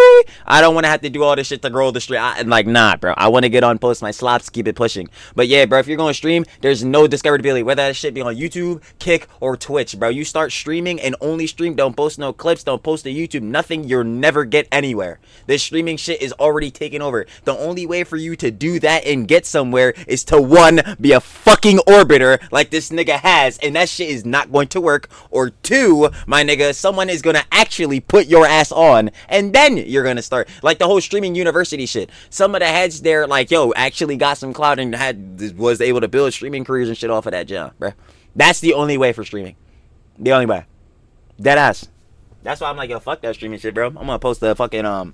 I don't want to have to do all this shit to grow the stream. Like, nah, bro. I want to get on, post my slots, keep it pushing. But yeah, bro, if you're going to stream, there's no discoverability. Whether that shit be on YouTube, Kick, or Twitch, bro. You start streaming and only stream. Don't post no clips. Don't post to YouTube. Nothing. You'll never get anywhere. This streaming shit is already taken over. The only way for you to do that and get somewhere is to, 1, be a fucking orbiter like this nigga has, and that shit is not going to work. Or 2, my nigga, someone is going to actually put your ass on, and then you're going gonna start. Like the whole streaming university shit. Some of the heads there, like, yo, actually got some clout and was able to build streaming careers and shit off of that jump, bro. That's the only way for streaming. The only way. Dead ass. That's why I'm like, yo, fuck that streaming shit, bro. I'm gonna post the fucking I'm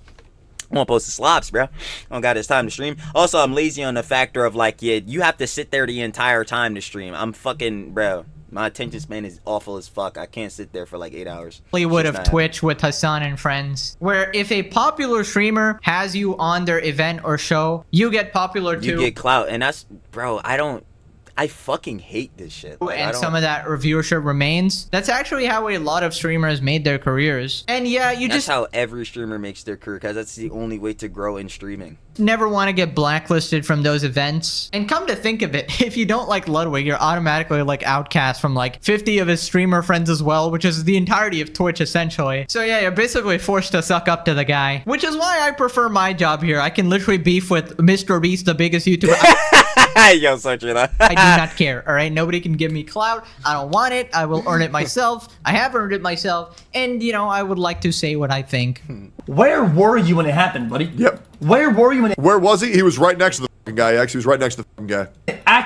gonna post the slops, bro. I don't got this time to stream. Also, I'm lazy on the factor of like, yeah, you have to sit there the entire time to stream. I'm fucking, bro. My attention span is awful as fuck. I can't sit there for like 8 hours. Hollywood of Twitch with Hassan and friends, where if a popular streamer has you on their event or show, you get popular too. You get clout, and that's, bro, I fucking hate this shit. Like, and some of that reviewership remains. That's actually how a lot of streamers made their careers. And yeah, that's how every streamer makes their career, because that's the only way to grow in streaming. Never want to get blacklisted from those events. And come to think of it, if you don't like Ludwig, you're automatically like outcast from like 50 of his streamer friends as well, which is the entirety of Twitch essentially. So yeah, you're basically forced to suck up to the guy, which is why I prefer my job here. I can literally beef with Mr. Beast, the biggest YouTuber. Yo, so true. I do not care, all right? Nobody can give me clout. I don't want it. I will earn it myself. I have earned it myself. And, you know, I would like to say what I think. Where were you when it happened, buddy? Yep. Where were you when it Where was he? He was right next to the fucking guy, X. He was right next to the fucking guy.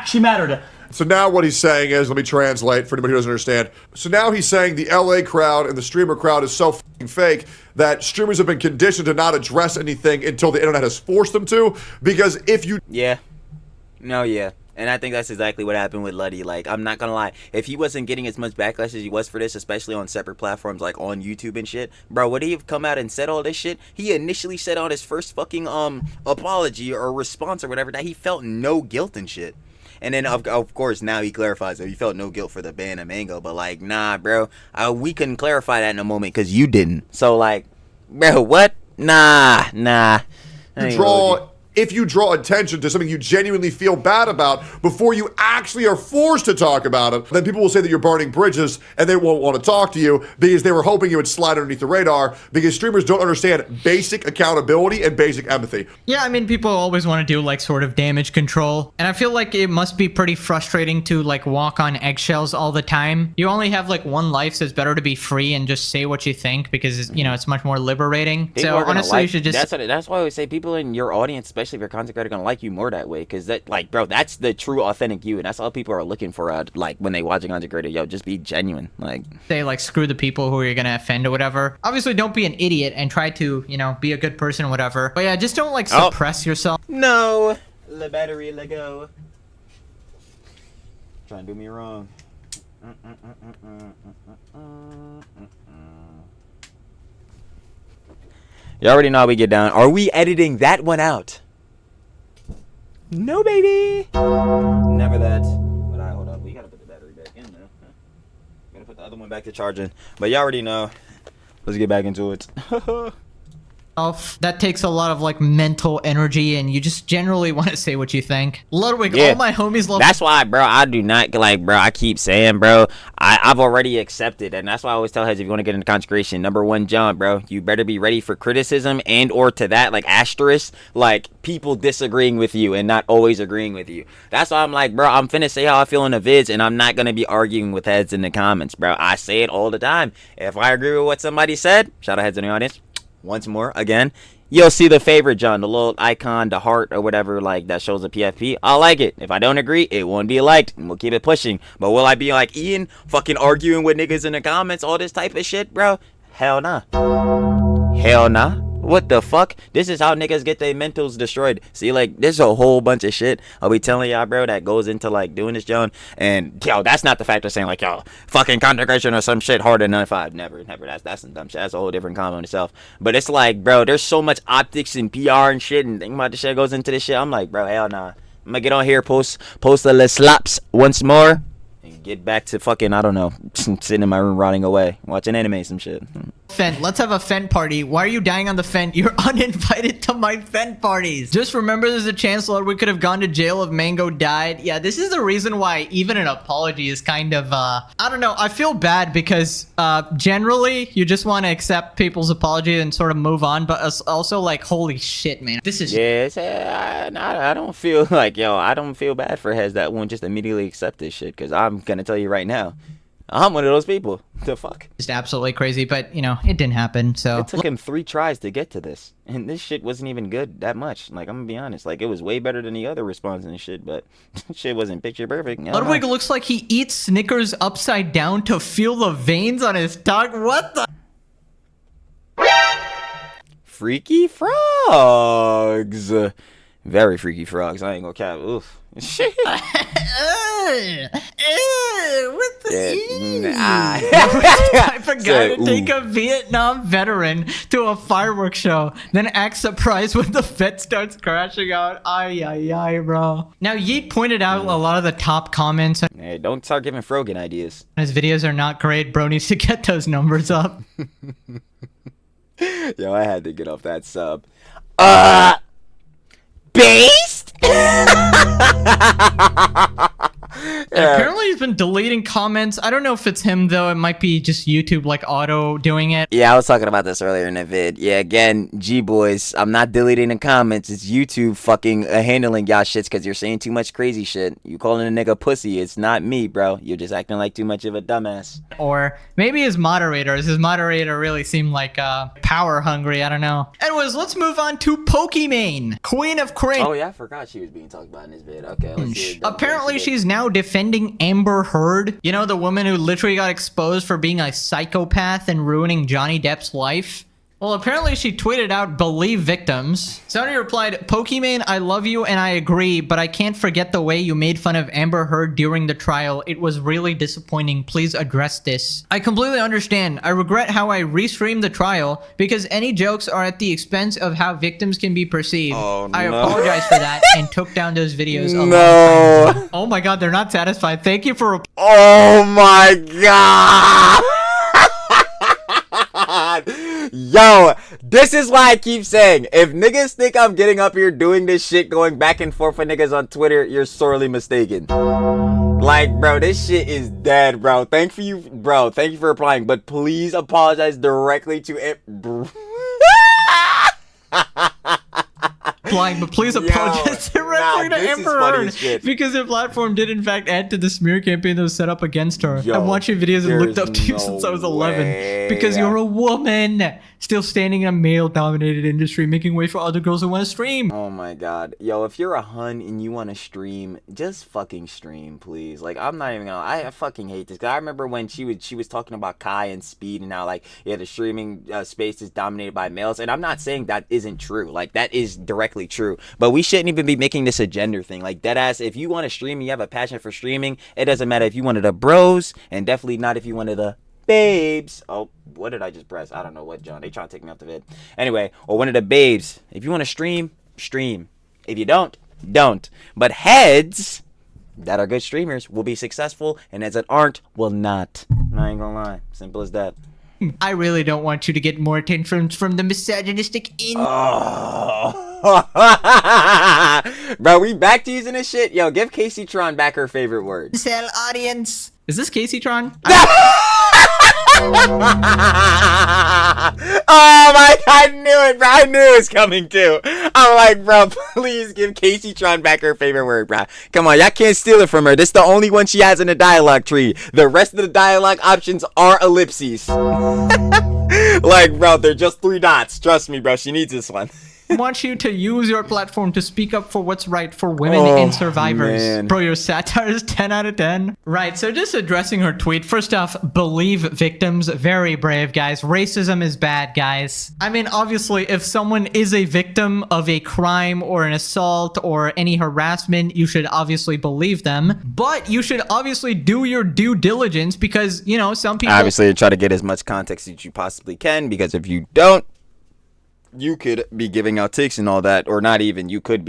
actually mattered? So now what he's saying is, let me translate for anybody who doesn't understand. So now he's saying the LA crowd and the streamer crowd is so fucking fake that streamers have been conditioned to not address anything until the internet has forced them to. Because if you... Yeah. No, yeah. And I think that's exactly what happened with Luddy. Like, I'm not gonna lie. If he wasn't getting as much backlash as he was for this, especially on separate platforms like on YouTube and shit, bro, would he have come out and said all this shit? He initially said on his first fucking apology or response or whatever that he felt no guilt and shit. And then, of course, now he clarifies that he felt no guilt for the ban of Mango. But, like, nah, bro. We couldn't clarify that in a moment because you didn't. So, like, bro, what? Nah. If you draw attention to something you genuinely feel bad about before you actually are forced to talk about it, then people will say that you're burning bridges and they won't want to talk to you because they were hoping you would slide underneath the radar, because streamers don't understand basic accountability and basic empathy. Yeah, I mean, people always want to do like sort of damage control. And I feel like it must be pretty frustrating to like walk on eggshells all the time. You only have like one life, so it's better to be free and just say what you think because, you know, it's much more liberating. People so honestly, you should just... That's why I always say people in your audience, especially if you're a content creator, gonna like you more that way, because that, like, bro, that's the true authentic you, and that's all people are looking for like when they watch a content creator. Yo, just be genuine. Like, say like screw the people who you're gonna offend or whatever. Obviously don't be an idiot and try to, you know, be a good person or whatever, but yeah, just don't like suppress yourself. No, the battery let go. Trying to do me wrong. You already know how we get down. Are we editing that one out? No, baby. Never that. But I hold up. We gotta put the battery back in there. Gotta put the other one back to charging. But you already know. Let's get back into it. That takes a lot of like mental energy, and you just generally want to say what you think. Ludwig, yeah. all my homies love. That's why, bro, I do not like, bro. I keep saying, bro, I've already accepted, and that's why I always tell heads, if you want to get into content creation, number one, John, bro, you better be ready for criticism and or to that, like asterisk, like people disagreeing with you and not always agreeing with you. That's why I'm like, bro, I'm finna say how I feel in the vids, and I'm not gonna be arguing with heads in the comments, bro. I say it all the time. If I agree with what somebody said, shout out heads in the audience. Once more, again, you'll see the favorite, John, the little icon, the heart or whatever, like that shows a PFP. I'll like it. If I don't agree, it won't be liked, and we'll keep it pushing. But will I be like Ian, fucking arguing with niggas in the comments, all this type of shit, bro? Hell nah. Hell nah. What the fuck? This is how niggas get their mentals destroyed. See, like, there's a whole bunch of shit I'll be telling y'all, bro, that goes into, like, doing this, John. And, yo, that's not the factor saying, like, yo, fucking content creation or some shit harder than 9-5. Never. That's some dumb shit. That's a whole different comment in itself. But it's like, bro, there's so much optics and PR and shit, and think about the shit goes into this shit. I'm like, bro, hell nah. I'm gonna get on here, post the little slaps once more, and get back to fucking, I don't know, sitting in my room rotting away, watching anime, some shit. Fent, let's have a Fent party. Why are you dying on the Fent? You're uninvited to my Fent parties. Just remember there's a chance Ludwig could have gone to jail if Mango died. Yeah, this is the reason why even an apology is kind of, I don't know. I feel bad because generally you just want to accept people's apology and sort of move on. But it's also like, holy shit, man. This is... Yeah, I don't feel like, yo, I don't feel bad for heads that won't just immediately accept this shit. Because I'm going to tell you right now, I'm one of those people. The fuck? Just absolutely crazy, but you know, it didn't happen. So It took him 3 tries to get to this, and this shit wasn't even good that much. Like, I'm gonna be honest, like, it was way better than the other response and shit, but shit wasn't picture perfect. I don't Ludwig know. looks like he eats Snickers upside down to feel the veins on his tongue. What the? Freaky frogs. Very freaky frogs. I ain't gonna cap. Oof. Shit. What the? Yeah, Type of guy to Say, take ooh. a Vietnam veteran to a fireworks show, then act surprised when the vet starts crashing out. Ay, ay, ay, bro. Now, Yeet pointed out a lot of the top comments on Hey, don't start giving Frogan ideas. his videos are not great. Bro needs to get those numbers up. Yo, I had to get off that sub. Based? Apparently, he's been deleting comments. I don't know if it's him, though. It might be just YouTube, like, auto doing it. Yeah, I was talking about this earlier in the vid. Yeah, again, G-boys, I'm not deleting the comments. It's YouTube fucking handling y'all shits because you're saying too much crazy shit. You calling a nigga pussy. It's not me, bro. You're just acting like too much of a dumbass. Or maybe his moderators. His moderator really seemed like power hungry. I don't know. Anyways, let's move on to Pokimane, Queen of Cringe. Oh, yeah, I forgot she was being talked about in this vid. Okay, let's see. Apparently, she's now defending Amber Heard. You know, the woman who literally got exposed for being a psychopath and ruining Johnny Depp's life? Well, apparently she tweeted out, "Believe victims." Somebody replied, "Pokimane, I love you and I agree, but I can't forget the way you made fun of Amber Heard during the trial. It was really disappointing. Please address this." I completely understand. I regret how I restreamed the trial because any jokes are at the expense of how victims can be perceived. Oh, I no. apologize for that and took down those videos a long time No. ago. Oh my god, they're not satisfied. Thank you for Oh, my God. Yo, this is why I keep saying, if niggas think I'm getting up here doing this shit, going back and forth with niggas on Twitter, you're sorely mistaken. Like, bro, this shit is dead, bro. Thank you for replying, but please apologize directly to it, bro. applying, but please apologize directly to this is Amber funny Heard as shit. because their platform did in fact add to the smear campaign that was set up against her. Yo, I'm watching videos and looked there's up to you no since I was 11 way. because you're a woman still standing in a male-dominated industry, making way for other girls who want to stream. Oh my god. Yo, if you're a hun and you want to stream, just fucking stream, please. Like, I'm not even gonna, I fucking hate this. 'Cause I remember when she was talking about Kai and Speed and how, like, yeah, the streaming space is dominated by males. And I'm not saying that isn't true. Like, that is directly true. But we shouldn't even be making this a gender thing. Like, deadass, if you want to stream and you have a passion for streaming, it doesn't matter if you one of the bros, and definitely not if you one of the babes. Oh, what did I just press? I don't know what, John. They trying to take me off the vid. Anyway, or one of the babes. If you want to stream, stream. If you don't, don't. But heads that are good streamers will be successful, and heads that aren't will not. I ain't gonna lie. Simple as that. I really don't want you to get more attention from the misogynistic Bro, we back to using this shit? Yo, give Casey Tron back her favorite word. incel audience. Is this Casey Tron? Oh my god, I knew it, bro. I knew it was coming too. I'm like, bro, please give Casey Tron back her favorite word, bro. Come on, y'all can't steal it from her. This is the only one she has in the dialogue tree. The rest of the dialogue options are ellipses. Like, bro, they're just 3 dots. Trust me, bro. She needs this one. I want you to use your platform to speak up for what's right for women Oh, and survivors. man. Bro, your satire is 10 out of 10. Right, so just addressing her tweet. First off, believe victims. Very brave, guys. Racism is bad, guys. I mean, obviously, if someone is a victim of a crime or an assault or any harassment, you should obviously believe them. But you should obviously do your due diligence because, you know, some people... Obviously, try to get as much context as you possibly can, because if you don't, you could be giving out takes and all that, or not even, you would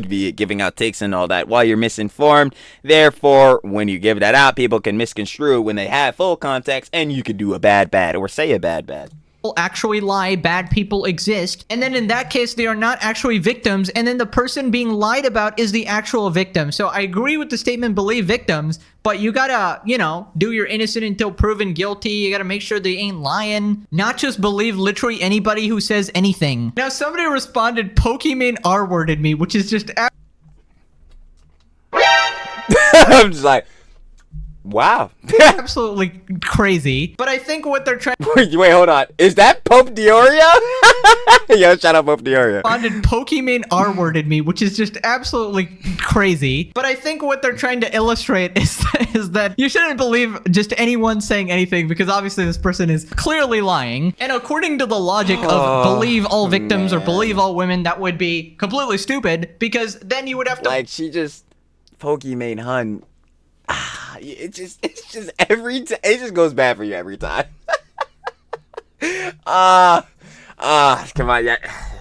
be giving out takes and all that while you're misinformed. Therefore, when you give that out, people can misconstrue when they have full context, and you could do a bad, or say a bad. actually lie, bad people exist, and then in that case they are not actually victims, and then the person being lied about is the actual victim. So I agree with the statement, believe victims, but you gotta, you know, do your innocent until proven guilty. You gotta make sure they ain't lying, not just believe literally anybody who says anything. Now somebody responded, Pokimane R-worded me, which is just I'm just like, Wow. absolutely crazy. But I think what they're trying Wait, hold on. Is that Pope Diorio? Yo, shout out Pope Diorio. responded Pokimane R-worded me, which is just absolutely crazy. But I think what they're trying to illustrate is that you shouldn't believe just anyone saying anything, because obviously this person is clearly lying. And according to the logic of believe all victims or believe all women, that would be completely stupid, because then you would have to Like, she just Pokimane Hun. It's just every time. It just goes bad for you every time. Come on, yeah.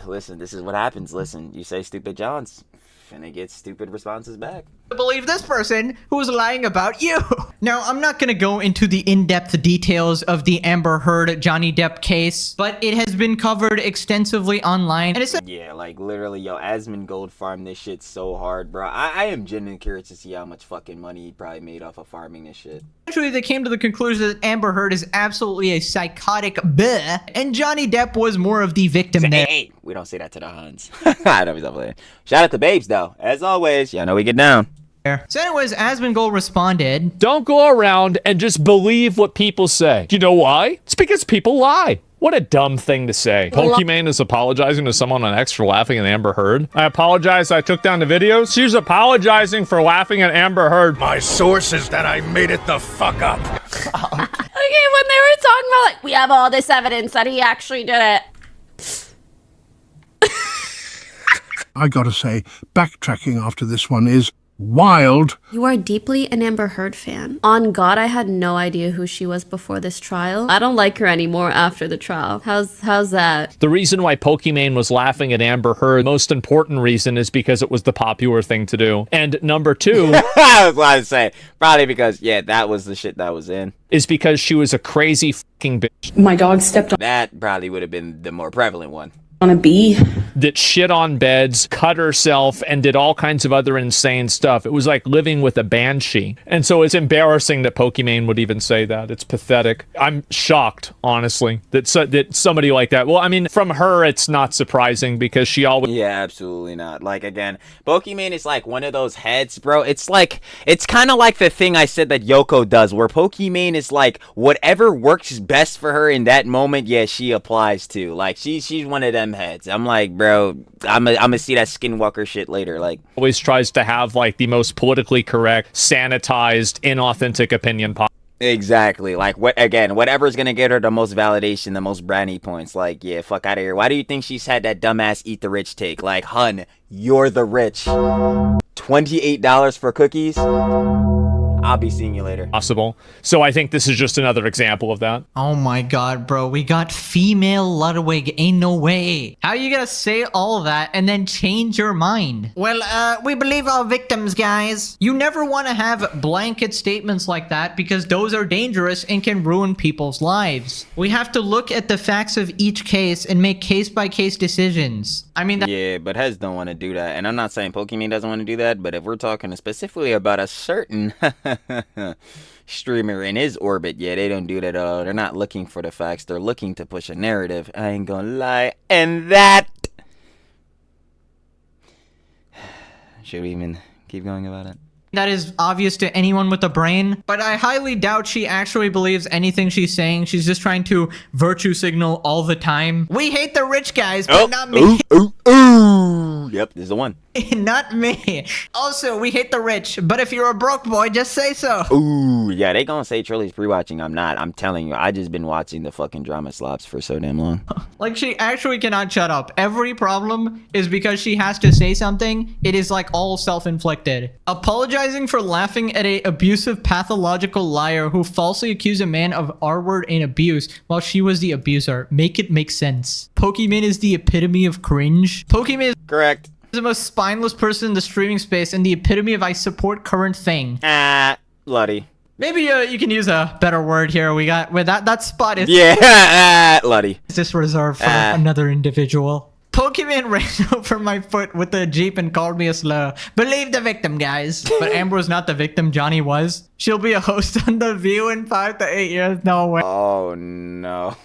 Listen, this is what happens. Listen, you say stupid Johns, and it gets stupid responses back. believe this person who is lying about you. Now, I'm not going to go into the in-depth details of the Amber Heard Johnny Depp case, but it has been covered extensively online. And it's Yeah, like literally, yo, Asmongold farmed this shit so hard, bro. I am genuinely curious to see how much fucking money he probably made off of farming this shit. Actually, they came to the conclusion that Amber Heard is absolutely a psychotic bleh, and Johnny Depp was more of the victim there. Hey, we don't say that to the Huns. I know he's not playing. Shout out to Babes, though. As always, y'all know we get down. So anyways, Asmongold responded, Don't go around and just believe what people say. You know why? It's because people lie. What a dumb thing to say. Pokimane is apologizing to someone on X for laughing at Amber Heard. I apologize, I took down the video. She's apologizing for laughing at Amber Heard. My source is that I made it the fuck up. Okay, when they were talking about, like, we have all this evidence that he actually did it. I gotta say, backtracking after this one is wild. You are deeply an Amber Heard fan. On God, I had no idea who she was before this trial. I don't like her anymore after the trial. How's that? The reason why Pokimane was laughing at Amber Heard, most important reason, is because it was the popular thing to do. And number two... I was about to say, probably because, yeah, that was the shit that was in. Is because she was a crazy fucking bitch. My dog stepped That probably would have been the more prevalent one. on a bee. That shit on beds, cut herself, and did all kinds of other insane stuff. It was like living with a banshee. And so it's embarrassing that Pokimane would even say that. It's pathetic. I'm shocked, honestly, that somebody like that. Well, I mean, from her, it's not surprising because she always... Yeah, absolutely not. Like, again, Pokimane is like one of those heads, bro. It's like, it's kind of like the thing I said that Yoko does, where Pokimane is like, whatever works best for her in that moment, yeah, she applies to. Like, she's one of them heads. I'm like, bro, I'm gonna see that Skinwalker shit later. Like, always tries to have like the most politically correct, sanitized, inauthentic opinion possible. exactly. Like, whatever's gonna get her the most validation, the most brownie points. Like, yeah, fuck out of here. Why do you think she's had that dumbass eat the rich take? Like, hun, you're the rich. $28 for cookies? I'll be seeing you later. Possible. So I think this is just another example of that. oh my god, bro, we got female Ludwig, ain't no way. How you gonna say all of that and then change your mind? Well, we believe all victims, guys. You never want to have blanket statements like that because those are dangerous and can ruin people's lives. We have to look at the facts of each case and make case-by-case decisions. I mean, Yeah, but Hez don't want to do that. And I'm not saying Pokimane doesn't want to do that, but if we're talking specifically about a certain streamer in his orbit, yeah, they don't do that at all. They're not looking for the facts. They're looking to push a narrative. I ain't gonna lie. And that... Should we even keep going about it? that is obvious to anyone with a brain, but I highly doubt she actually believes anything she's saying. She's just trying to virtue signal all the time. We hate the rich guys, but not me. Ooh. Yep, this is the one. Not me. Also, we hate the rich, but if you're a broke boy, just say so. Ooh, yeah, they gonna say Trilly's pre-watching. I'm not. I'm telling you, I just been watching the fucking drama slops for so damn long. Like, she actually cannot shut up. Every problem is because she has to say something. It is like all self-inflicted. Apologizing for laughing at a abusive pathological liar who falsely accused a man of R-word and abuse while she was the abuser. Make it make sense. Pokimane is the epitome of cringe. Pokimane is Correct. the most spineless person in the streaming space and the epitome of I support current thing. Luddy. Maybe you can use a better word here. We got where that spot is. Yeah, Luddy. Is this reserved for another individual? Pokimane ran over my foot with the Jeep and called me a slur. Believe the victim, guys. But Amber was not the victim, Johnny was. She'll be a host on The View in 5 to 8 years. No way. Oh no.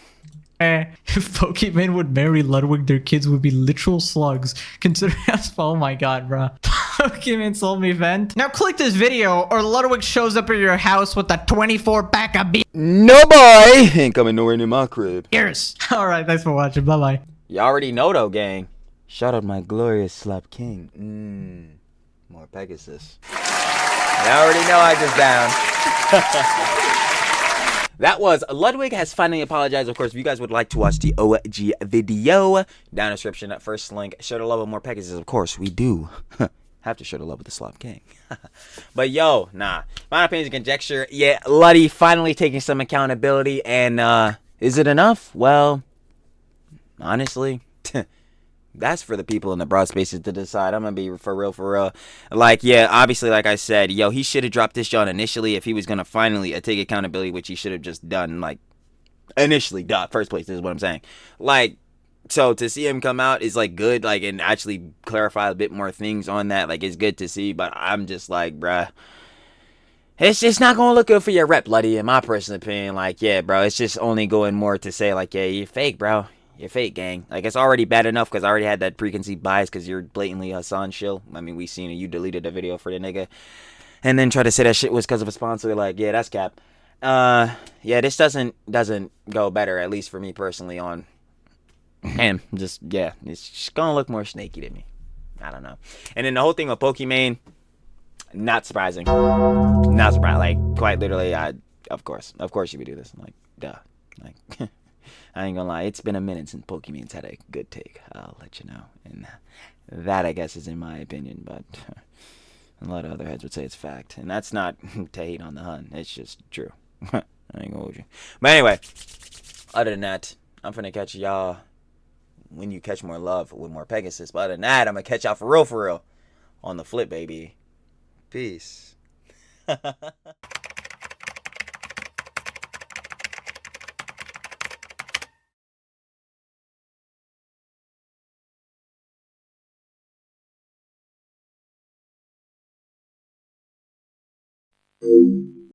If Pokimane would marry Ludwig, their kids would be literal slugs. Consider us. Oh my god, bro. Pokimane sold me vent. Now click this video or Ludwig shows up at your house with a 24 pack of No boy, ain't coming nowhere near my crib. beers. Alright, thanks for watching. Bye-bye. You already know though, gang. Shout out my glorious Slap King. More Pegasus. You already know I just down. That was Ludwig has finally apologized. Of course, if you guys would like to watch the OG video, down in the description, that first link, show the love with more Pegasus. Of course, we do have to show the love with the Slop King. But yo, nah. My opinion is conjecture. Yeah, Luddy finally taking some accountability. And is it enough? Well, honestly, that's for the people in the broad spaces to decide. I'm gonna be for real. Like, yeah, obviously, like I said, yo, he should have dropped this John initially if he was gonna finally take accountability, which he should have just done, like, initially, first place. This is what I'm saying. Like, so to see him come out is like good, like, and actually clarify a bit more things on that. Like, it's good to see, but I'm just like, bruh, it's just not gonna look good for your rep, Luddy, in my personal opinion. Like, yeah, bro, it's just only going more to say, like, yeah, you're fake, bro. You're fake, gang. Like, it's already bad enough because I already had that preconceived bias because you're blatantly Hassan shill. I mean, we seen it. You deleted the video for the nigga. And then try to say that shit was because of a sponsor. Like, yeah, that's cap. Yeah, this doesn't go better, at least for me personally, on him. Just, yeah, it's just gonna look more snaky to me. I don't know. And then the whole thing with Pokimane, not surprising. Not surprising. Like, quite literally, of course you would do this. I'm like, duh. Like, I ain't gonna lie, it's been a minute since Pokimane's had a good take. I'll let you know. And that, I guess, is in my opinion, but a lot of other heads would say it's fact. And that's not to hate on the Hun. It's just true. I ain't gonna hold you. But anyway, other than that, I'm finna catch y'all when you catch more love with more Pegasus. But other than that, I'm gonna catch y'all for real, on the flip, baby. Peace.